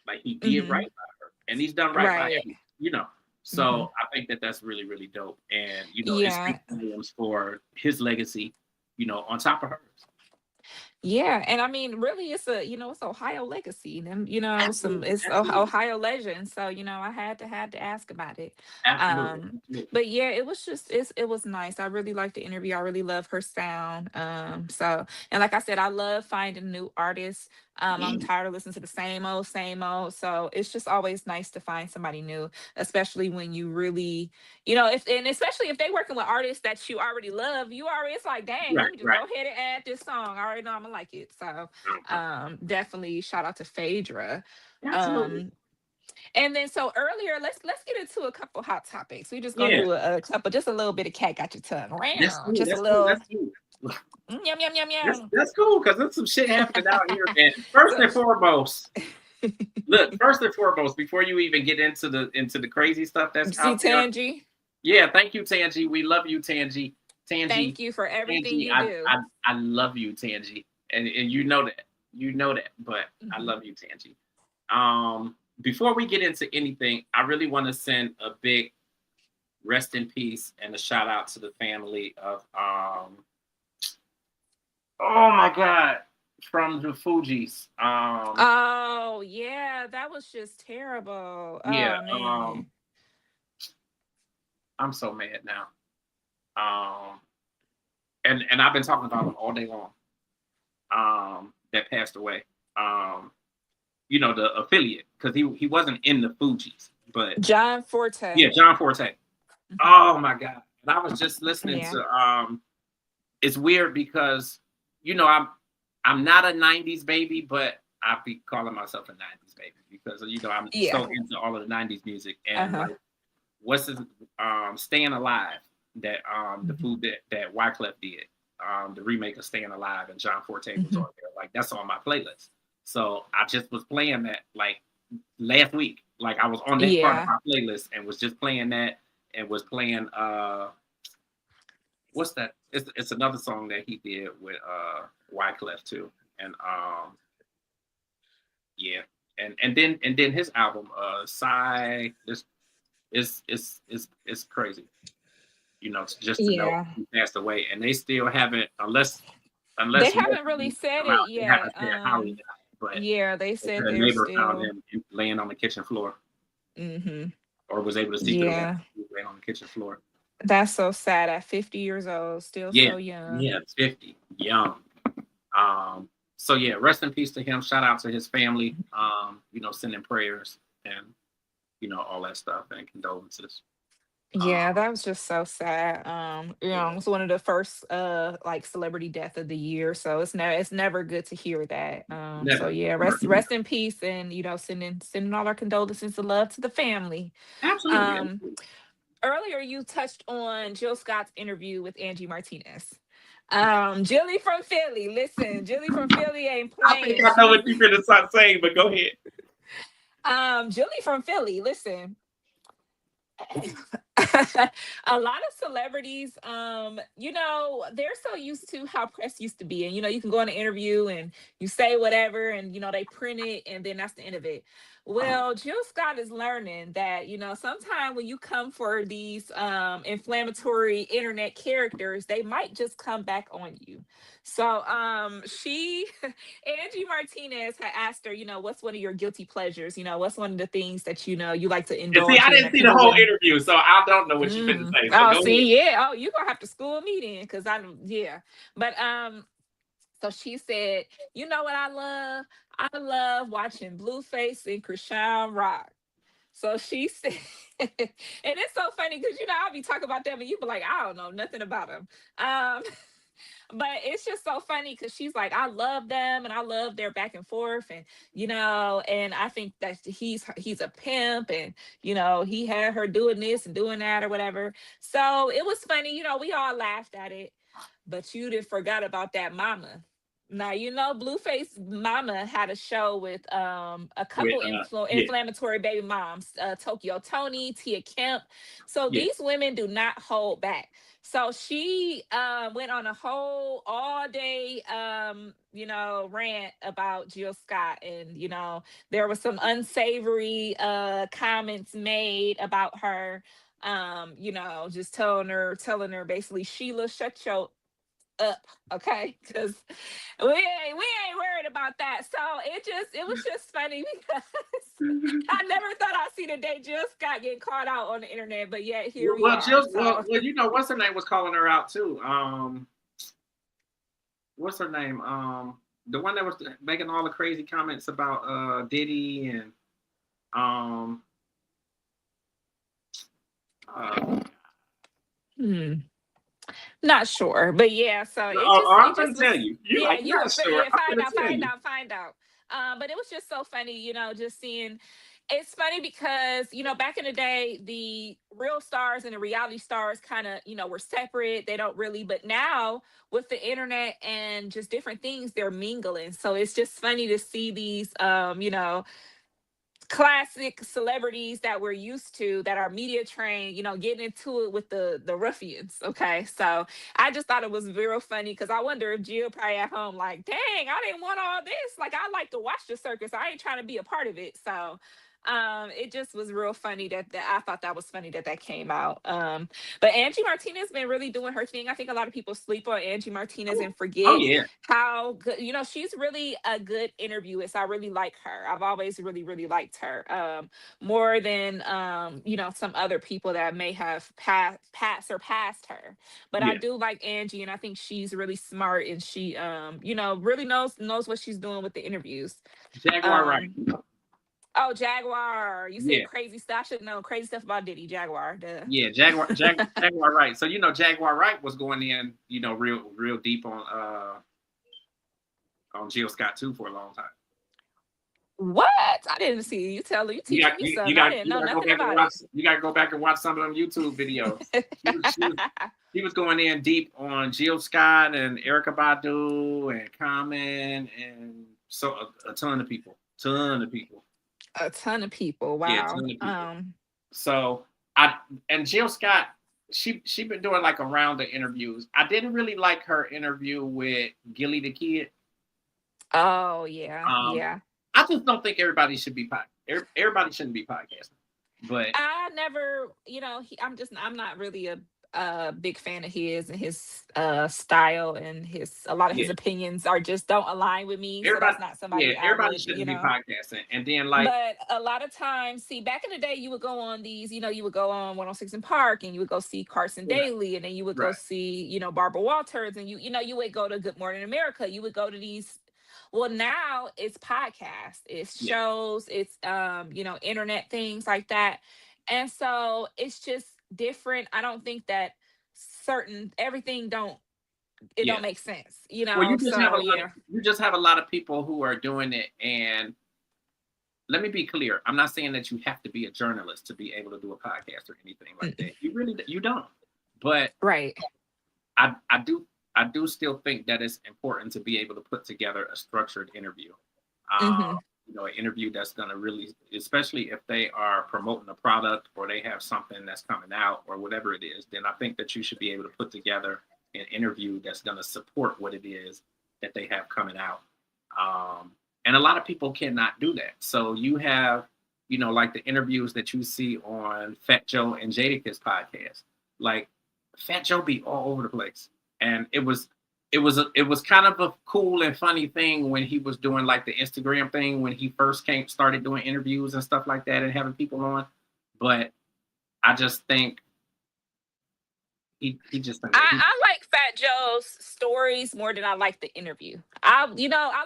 like he did Hmm. right by her, and he's done right by Right. everyone. You know. Hmm. So I think that that's really really dope, and it Yeah. speaks volumes for his legacy. On top of hers. Yeah, and I mean, really, it's Ohio legacy, and Absolutely, it's absolutely, Ohio legend. So I had to ask about it. absolutely, Um, absolutely. but yeah, it was nice. I really liked the interview. I really love her sound. So and like I said, I love finding new artists. I'm Yeah, tired of listening to the same old, same old. So it's just always nice to find somebody new, especially when you really if and especially if they working with artists that you already love, you already it's like, dang, right, let me just right. go ahead and add this song. I already know I'm gonna like it. So Uh-huh. definitely shout out to Phaedra. Absolutely. Um and then so earlier, let's get into a couple hot topics. We just gonna Yeah, do a couple, just a little bit of cat got your tongue. that's Wow, cool. just a That's cool. little That's cool. yum yum yum That's yum. that's cool because there's some shit happening out here, man. First So and foremost, look. First and foremost, before you even get into the crazy stuff that's see out there, Tangi, yeah. Thank you, Tangi. We love you, Tangi. Tangi, thank you for everything Tangi. you I do. I I love you, Tangi, and you know that. You know that, but I Mhm. love you, Tangi. Before we get into anything, I really want to send a big rest in peace and a shout out to the family of oh my god, from the Fugees. Oh yeah, that was just terrible. Yeah, Oh man. I'm so mad now. Um and I've been talking about him all day long. That passed away. The affiliate, because he wasn't in the Fugees, but John yeah, Forte. John Forte. Mhm. Oh my god. And I was just listening Yeah. to it's weird because I'm not a 90s baby, but I be calling myself a 90s baby because I'm Yeah. so into all of the 90s music and Uh-huh. like what's his Staying Alive, that the Mhm. food that Wyclef did, the remake of Staying Alive, and John Forte was Mhm. on there. Like that's on my playlist. So I just was playing that like last week. Like I was on that part of Yeah. my playlist and was just playing that and was playing what's that? It's another song that he did with Wyclef too. And yeah. And then his album, this it's crazy, just to know Yeah. he passed away. And they still haven't, They unless more haven't really people said come out, it they haven't yet. said how he died. But Yeah, they they said said a they're neighbor found still. him laying on the kitchen floor, Hmm. or was able to see through the wall. Yeah. He was laying on the kitchen floor. That's so sad at 50 years old, still Yeah, so young. yeah, 50, young. So yeah, rest in peace to him. Shout out to his family. Sending prayers and all that stuff and condolences. Yeah, Um, that was just so sad. yeah, It's one of the first like celebrity death of the year. So it's never good to hear that. So never, yeah, never, rest in peace, and sending all our condolences and love to the family. absolutely, Um absolutely. Earlier you touched on Jill Scott's interview with Angie Martinez. Jilly from Philly. Listen, Jilly from Philly ain't I think playing. I know what you're gonna start saying, but go ahead. Jilly from Philly. Listen. A lot of celebrities, they're so used to how press used to be. And, you can go on an interview and you say whatever and, they print it and then that's the end of it. Well, Jill Scott is learning that, sometimes when you come for these inflammatory internet characters, they might just come back on you. So Angie Martinez had asked her, what's one of your guilty pleasures? What's one of the things that you like to And see, indulge I in didn't that see the people whole wouldn't. interview, so I don't know what you meant to say. So Oh, go ahead. see, yeah. Oh, you're gonna have to school me then, because I don't. Yeah, but so she said, you know what I love? I love watching Blueface and Krishan Rock. So she said, and it's so funny because I'll be talking about them and you be like, I don't know nothing about them. Um, but it's just so funny because she's like, I love them and I love their back and forth, and and I think that he's a pimp, and he had her doing this and doing that or whatever. So it was funny, we all laughed at it, but you didn't forgot about that mama. Now Blueface mama had a show with a With couple yeah, inflammatory baby moms, Tokyo Tony, Tia Kemp. So yeah. these women do not hold back. So she went on a whole all day rant about Jill Scott, and there was some unsavory comments made about her, just telling her basically, Sheila, shut your up, okay, because we ain't worried about that. So it was just funny because I never thought I'd see the day Jill Scott getting caught out on the internet, but yet here we Well, are. Jill, So what's her name was calling her out too. What's her name? The one that was making all the crazy comments about Diddy and um uh, not sure, but yeah. So I'm it gonna just tell was. you. You Yeah, like not sure? yeah, I'm gonna tell you. find out. But it was just so funny, just seeing. It's funny because back in the day, the real stars and the reality stars kind of were separate. They don't really, but now with the internet and just different things, they're mingling. So it's just funny to see these classic celebrities that we're used to, that are media trained, getting into it with the ruffians. Okay, so I just thought it was real funny because I wonder if Jill probably at home like, dang, I didn't want all this. Like, I like to watch the circus, I ain't trying to be a part of it. So it just was real funny that I thought that was funny that came out. But Angie Martinez been really doing her thing. I think a lot of people sleep on Angie Martinez and Oh forget yeah, how good, she's really a good interviewist. I really like her. I've always really, really liked her. More than some other people that may have surpassed her. But I yeah. do like Angie, and I think she's really smart, and she really knows what she's doing with the interviews. Jaguar, right? Um Oh, Jaguar. You said Yeah, crazy stuff. I should know crazy stuff about Diddy. Jaguar. Duh. yeah. Jaguar, right? So Jaguar Wright was going in, real deep on Jill Scott too for a long time. What? I didn't see you. You teaching me something. I didn't know You gotta go nothing back and about watch. You gotta go back and watch some of them YouTube videos. it. He was going in deep on Jill Scott and Erica Badu and Common and so a ton of people. A ton of people. Yeah, a Wow. ton of people. So and Jill Scott, she been doing like a round of interviews. I didn't really like her interview with Gilly the Kid. Oh yeah, yeah. I just don't think everybody should be everybody shouldn't be podcasting. But I never, I'm not really a big fan of his, and his style, and a lot of his yeah, opinions are just don't align with me. So everybody that's not somebody I everybody would, shouldn't be podcasting. And then like But a lot of times, see, back in the day, you would go on these, you would go on 106 in Park, and you would go see Carson right, Daly, and then you would go right, see, Barbara Walters, and you would go to Good Morning America. You would go to these. Well, now it's podcasts, it's yeah, shows, it's internet things like that, and so it's just different. I don't think that everything yeah. don't make sense, Well, So yeah. you just have a lot of people who are doing it. And let me be clear, I'm not saying that you have to be a journalist to be able to do a podcast or anything like that. You don't. But Right. I do I do still think that it's important to be able to put together a structured interview. Mm-hmm. You know, an interview that's going to really, especially if they are promoting a product or they have something that's coming out or whatever it is, then I think that you should be able to put together an interview that's going to support what it is that they have coming out. And a lot of people cannot do that. So you have, you know, like the interviews that you see on Fat Joe and Jadakiss podcast. Like Fat Joe be all over the place, and it was kind of a cool and funny thing when he was doing like the Instagram thing when he first started doing interviews and stuff like that and having people on. But I just think he just I like Fat Joe's stories more than I like the interview. I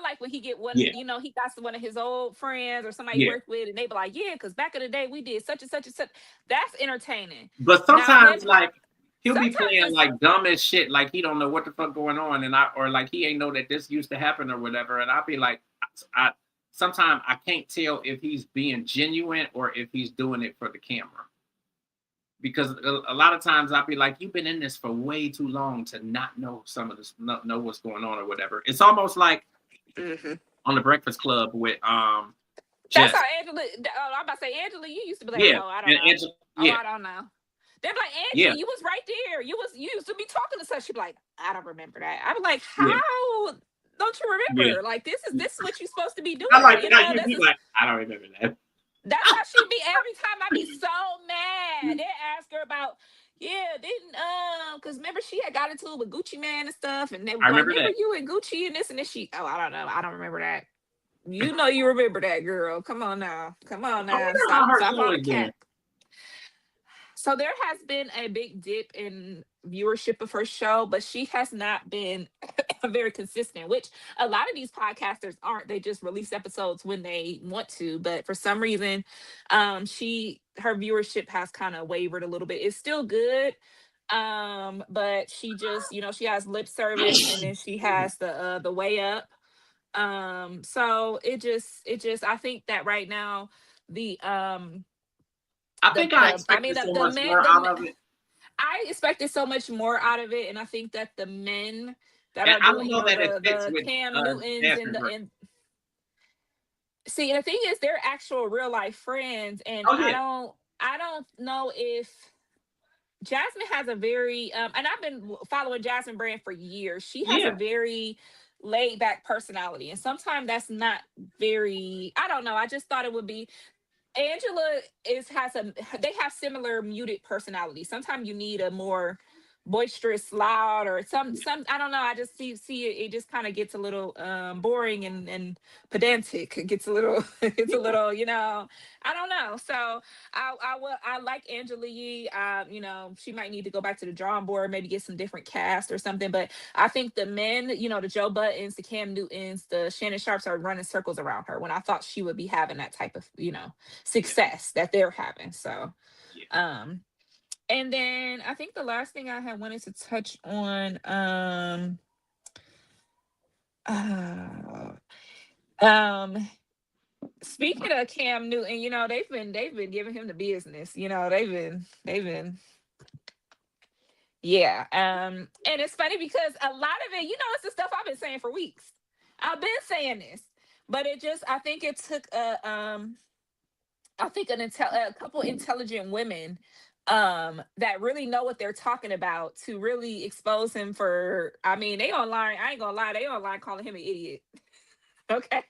like when he get one, yeah, he got one of his old friends or somebody he yeah. worked with, and they be like, yeah, because back in the day we did such and such and such. That's entertaining. But Now sometimes him, like he'll be sometimes playing it's like dumb as shit, like he don't know what the fuck going on, and or like he ain't know that this used to happen or whatever, and I'll be like, I sometimes I can't tell if he's being genuine or if he's doing it for the camera. Because a lot of times I'll be like, you've been in this for way too long to not know some of this, not know what's going on or whatever. It's almost like on the Breakfast Club with that's Jess. how Angela. I'm about to say Angela. You used to be like, Yeah, oh, I don't know. Angela, yeah. Oh, I don't know. They're like, Angela, Yeah. you was right there. You used to be talking to such. She'd be like, I don't remember that. I'm like, how Yeah. don't you remember? Yeah. Like this is what you're supposed to be doing. I like you how know, you be like, I don't remember that. That's how she be every time. I be so mad. They ask her about, because remember she had got into it with Gucci Man and stuff, and they were I like, remember that. you and Gucci and this and this. I don't know. I don't remember that. You know you remember that, girl. Come on now. Stop on the cat. So there has been a big dip in viewership of her show, but she has not been very consistent, which a lot of these podcasters aren't. They just release episodes when they want to, but for some reason, her viewership has kind of wavered a little bit. It's still good, but she just, she has lip service, and then she has the way up. So it just I think that right now the I expected so much more out of it. I expected so much more out of it, and I think that the men that And are I doing, don't know that it fits the with Cam Newtons and see, and the thing is, they're actual real life friends, and I don't know if Jasmine has a very and I've been following Jasmine Brand for years. She has a very laid back personality, and sometimes that's not very. I don't know. I just thought it would be. Angela they have similar muted personalities. Sometimes you need a more boisterous, loud, or some I don't know. I just see it just kind of gets a little boring and pedantic. It gets a little I don't know. So I like Angela Yee. She might need to go back to the drawing board, maybe get some different cast or something. But I think the men, the Joe Buttons, the Cam Newtons, the Shannon Sharps are running circles around her when I thought she would be having that type of, success that they're having. So, and then I think the last thing I had wanted to touch on, speaking of Cam Newton, they've been giving him the business. They've been. Yeah. And it's funny because a lot of it, it's the stuff I've been saying for weeks. I've been saying this, but I think it took a couple intelligent women that really know what they're talking about to really expose him for. I mean, they online. I ain't gonna lie, they online calling him an idiot. Okay,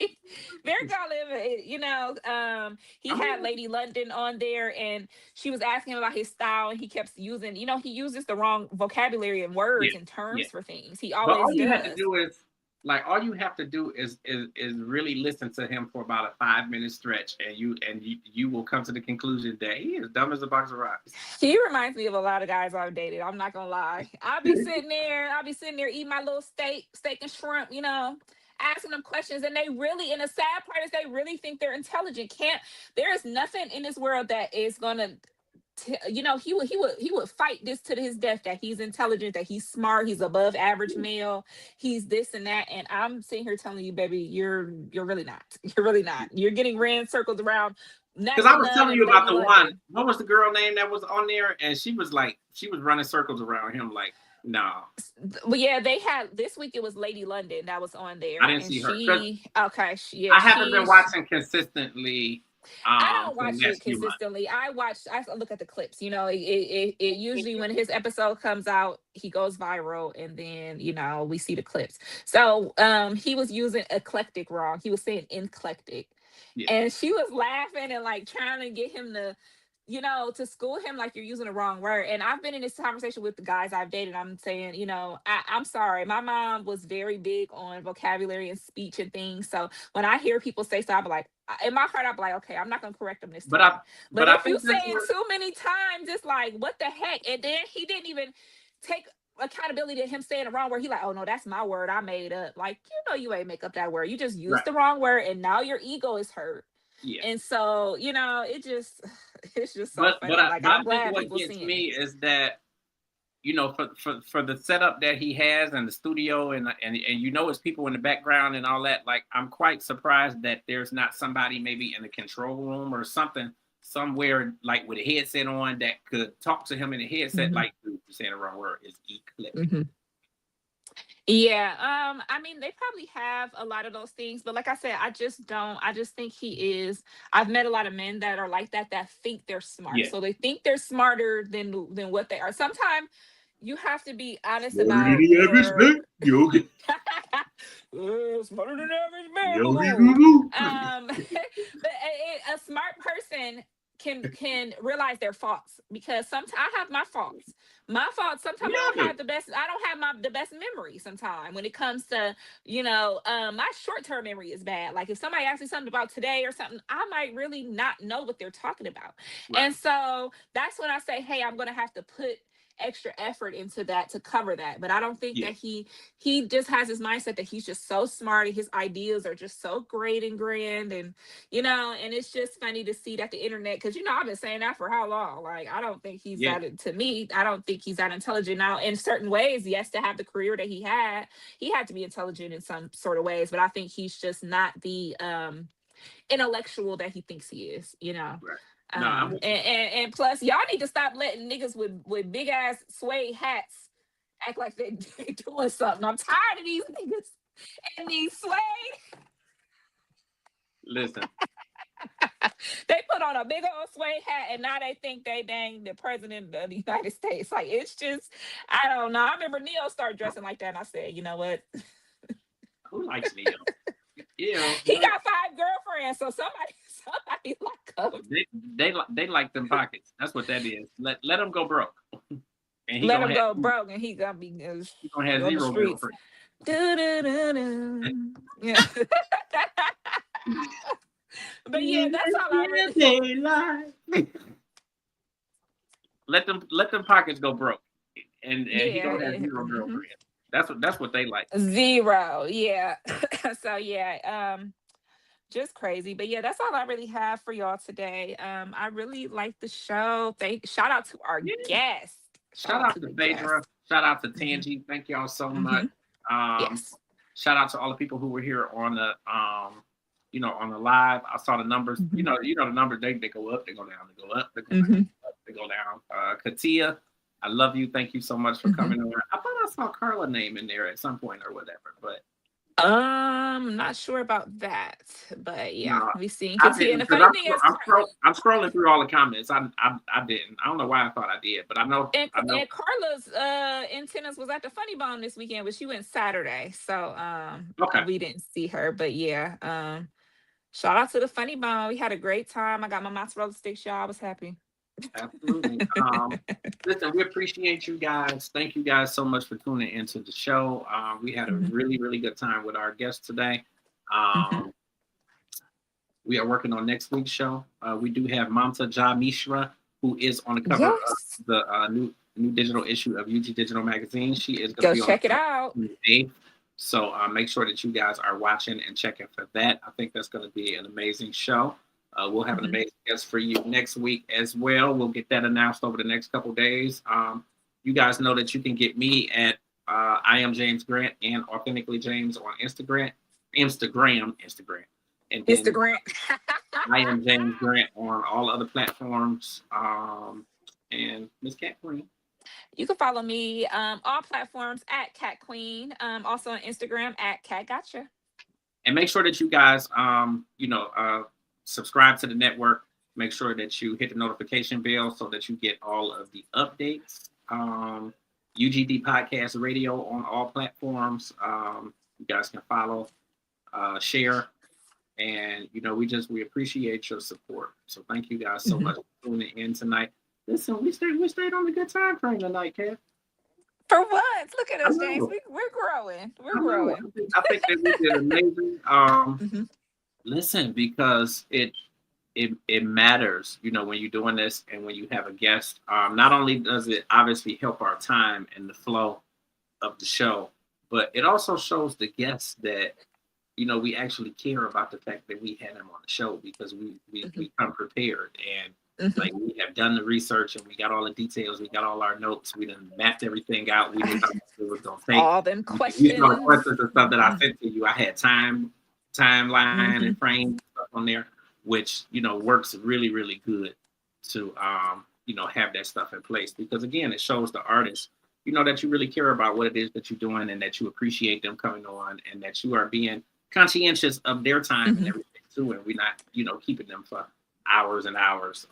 they're calling him. He had Lady London on there, and she was asking him about his style, and he kept using. He uses the wrong vocabulary and words and terms for things. He always all you does. all you have to do is really listen to him for about a 5-minute stretch, and you will come to the conclusion that he is dumb as a box of rocks. He reminds me of a lot of guys I've dated. I'm not gonna lie. I'll be sitting there eating my little steak and shrimp, asking them questions, and they really, and the sad part is they really think they're intelligent. There is nothing in this world that is gonna he would fight this to his death, that he's intelligent, that he's smart, he's above average male, he's this and that. And I'm sitting here telling you, baby, you're really not. You're really not. You're getting ran circles around. Because I was telling you about the one. What was the girl name that was on there? And she was running circles around him, like No, Well, yeah, they had this week. It was Lady London that was on I there, didn't and see her. 'Cause she okay, I haven't been watching consistently. I don't For the watch it last few months. consistently. I look at the clips. You know, it usually when his episode comes out, he goes viral, and then we see the clips. So he was using eclectic wrong. He was saying eclectic, Yeah. and she was laughing and like trying to get him to to school him like you're using the wrong word. And I've been in this conversation with the guys I've dated. I'm saying, I'm sorry. My mom was very big on vocabulary and speech and things. So when I hear people say so, I'm like, in my heart, I'm like, okay, I'm not gonna correct them this But time. But I if you think say that's it what. too many times, it's like, what the heck? And then he didn't even take accountability to him saying the wrong word. He like, oh no, that's my word. I made up. Like, you ain't make up that word. You just used Right. the wrong word, and now your ego is hurt. Yeah. And so, it just it's just so funny. Like, But I'm I think glad what people gets seeing it. me is that for the setup that he has and the studio and it's people in the background and all that. Like, I'm quite surprised that there's not somebody maybe in the control room or something somewhere like with a headset on that could talk to him in a headset. Like, you're saying the wrong word is ecliptic. Yeah, I mean, they probably have a lot of those things, but like I said, I just think he is. I've met a lot of men that are like that think they're smart. Yeah. So they think they're smarter than what they are. Sometimes you have to be honest Smarter than about the average your man. You okay? smarter than average man. Yo, Boo. But a smart person can realize their faults, because sometimes I have my faults. My fault. Sometimes I don't have the best. I don't have the best memory. Sometimes when it comes to my short term memory is bad. Like, if somebody asks me something about today or something, I might really not know what they're talking about. Right. And so that's when I say, hey, I'm gonna have to put extra effort into that to cover that. But I don't think that he just has his mindset that he's just so smart and his ideas are just so great and grand, and and it's just funny to see that the internet, because I've been saying that for how long. Like, I don't think he's that, to me, I don't think he's that intelligent. Now, in certain ways, yes, to have the career that he had to be intelligent in some sort of ways, but I think he's just not the intellectual that he thinks he is. Right. No, and plus, y'all need to stop letting niggas with big ass suede hats act like they doing something. I'm tired of these niggas and these suede. Listen. They put on a big old suede hat, and now they think they dang the president of the United States. Like, it's just, I don't know. I remember Neo started dressing like that, and I said, you know what? Who likes Neo? Yeah, he got 5 girlfriends, so somebody like him. They like them pockets. That's what that is. Let them go broke. And let him go broke, and he gonna be he gonna have zero girlfriends. Yeah. But yeah, that's all I really. Let them pockets go broke, and he don't have zero girlfriends. That's what they like. Zero, yeah. So yeah, just crazy. But yeah, that's all I really have for y'all today. I really like the show. Shout out to our guest. Shout out to Phaedra. Shout out to Tangi. Thank y'all so much. Yes. Shout out to all the people who were here on the on the live. I saw the numbers. The numbers, they go up, they go down, they go up, they go down, they go down. Katia, I love you. Thank you so much for coming on. I thought I saw Carla's name in there at some point or whatever, but not sure about that. But yeah, we seen Katia. And the funny thing is, I'm scrolling through all the comments. I didn't. I don't know why I thought I did, but I know. And Carla's antennas was at the Funny Bone this weekend, but she went Saturday, so we didn't see her. But yeah, shout out to the Funny Bone. We had a great time. I got my mozzarella sticks, y'all. I was happy. Absolutely. Listen, we appreciate you guys. Thank you guys so much for tuning into the show. We had a really, really good time with our guest today. We are working on next week's show. We do have Mamta Ja Mishra, who is on the cover of the new digital issue of UG Digital Magazine. She is going to be check it out. So make sure that you guys are watching and checking for that. I think that's going to be an amazing show. We'll have an amazing guest for you next week as well. We'll get that announced over the next couple days. You guys know that you can get me at I am James Grant and Authentically James on Instagram. And then Instagram. I am James Grant on all other platforms. And Miss Cat Queen. You can follow me all platforms at Cat Queen. Also on Instagram at Cat Gotcha. And make sure that you guys, subscribe to the network. Make sure that you hit the notification bell so that you get all of the updates. UGD Podcast Radio on all platforms. You guys can follow, share, and we appreciate your support. So thank you guys so much for tuning in tonight. Listen, we stayed on the good time frame tonight, Kev. For once, look at us, James. We're growing. We're growing. I think that we did amazing. Listen, because it matters, when you're doing this and when you have a guest. Not only does it obviously help our time and the flow of the show, but it also shows the guests that we actually care about the fact that we had them on the show, because we come prepared, and like we have done the research and we got all the details, we got all our notes, we done mapped everything out, we knew how much it was gonna take. All them questions. The questions and stuff that I sent to you, I had timeline and frame stuff on there, which works really, really good to have that stuff in place, because again, it shows the artists that you really care about what it is that you're doing, and that you appreciate them coming on, and that you are being conscientious of their time and everything too, and we're not keeping them for hours and hours.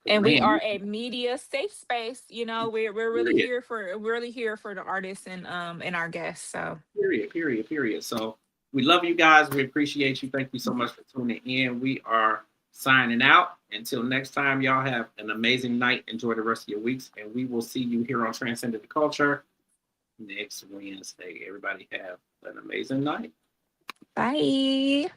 And we are a media safe space. We're really here for the artists and our guests. So period. So we love you guys. We appreciate you. Thank you so much for tuning in. We are signing out. Until next time, y'all have an amazing night. Enjoy the rest of your weeks, and we will see you here on Transcending the Culture next Wednesday. Everybody have an amazing night. Bye.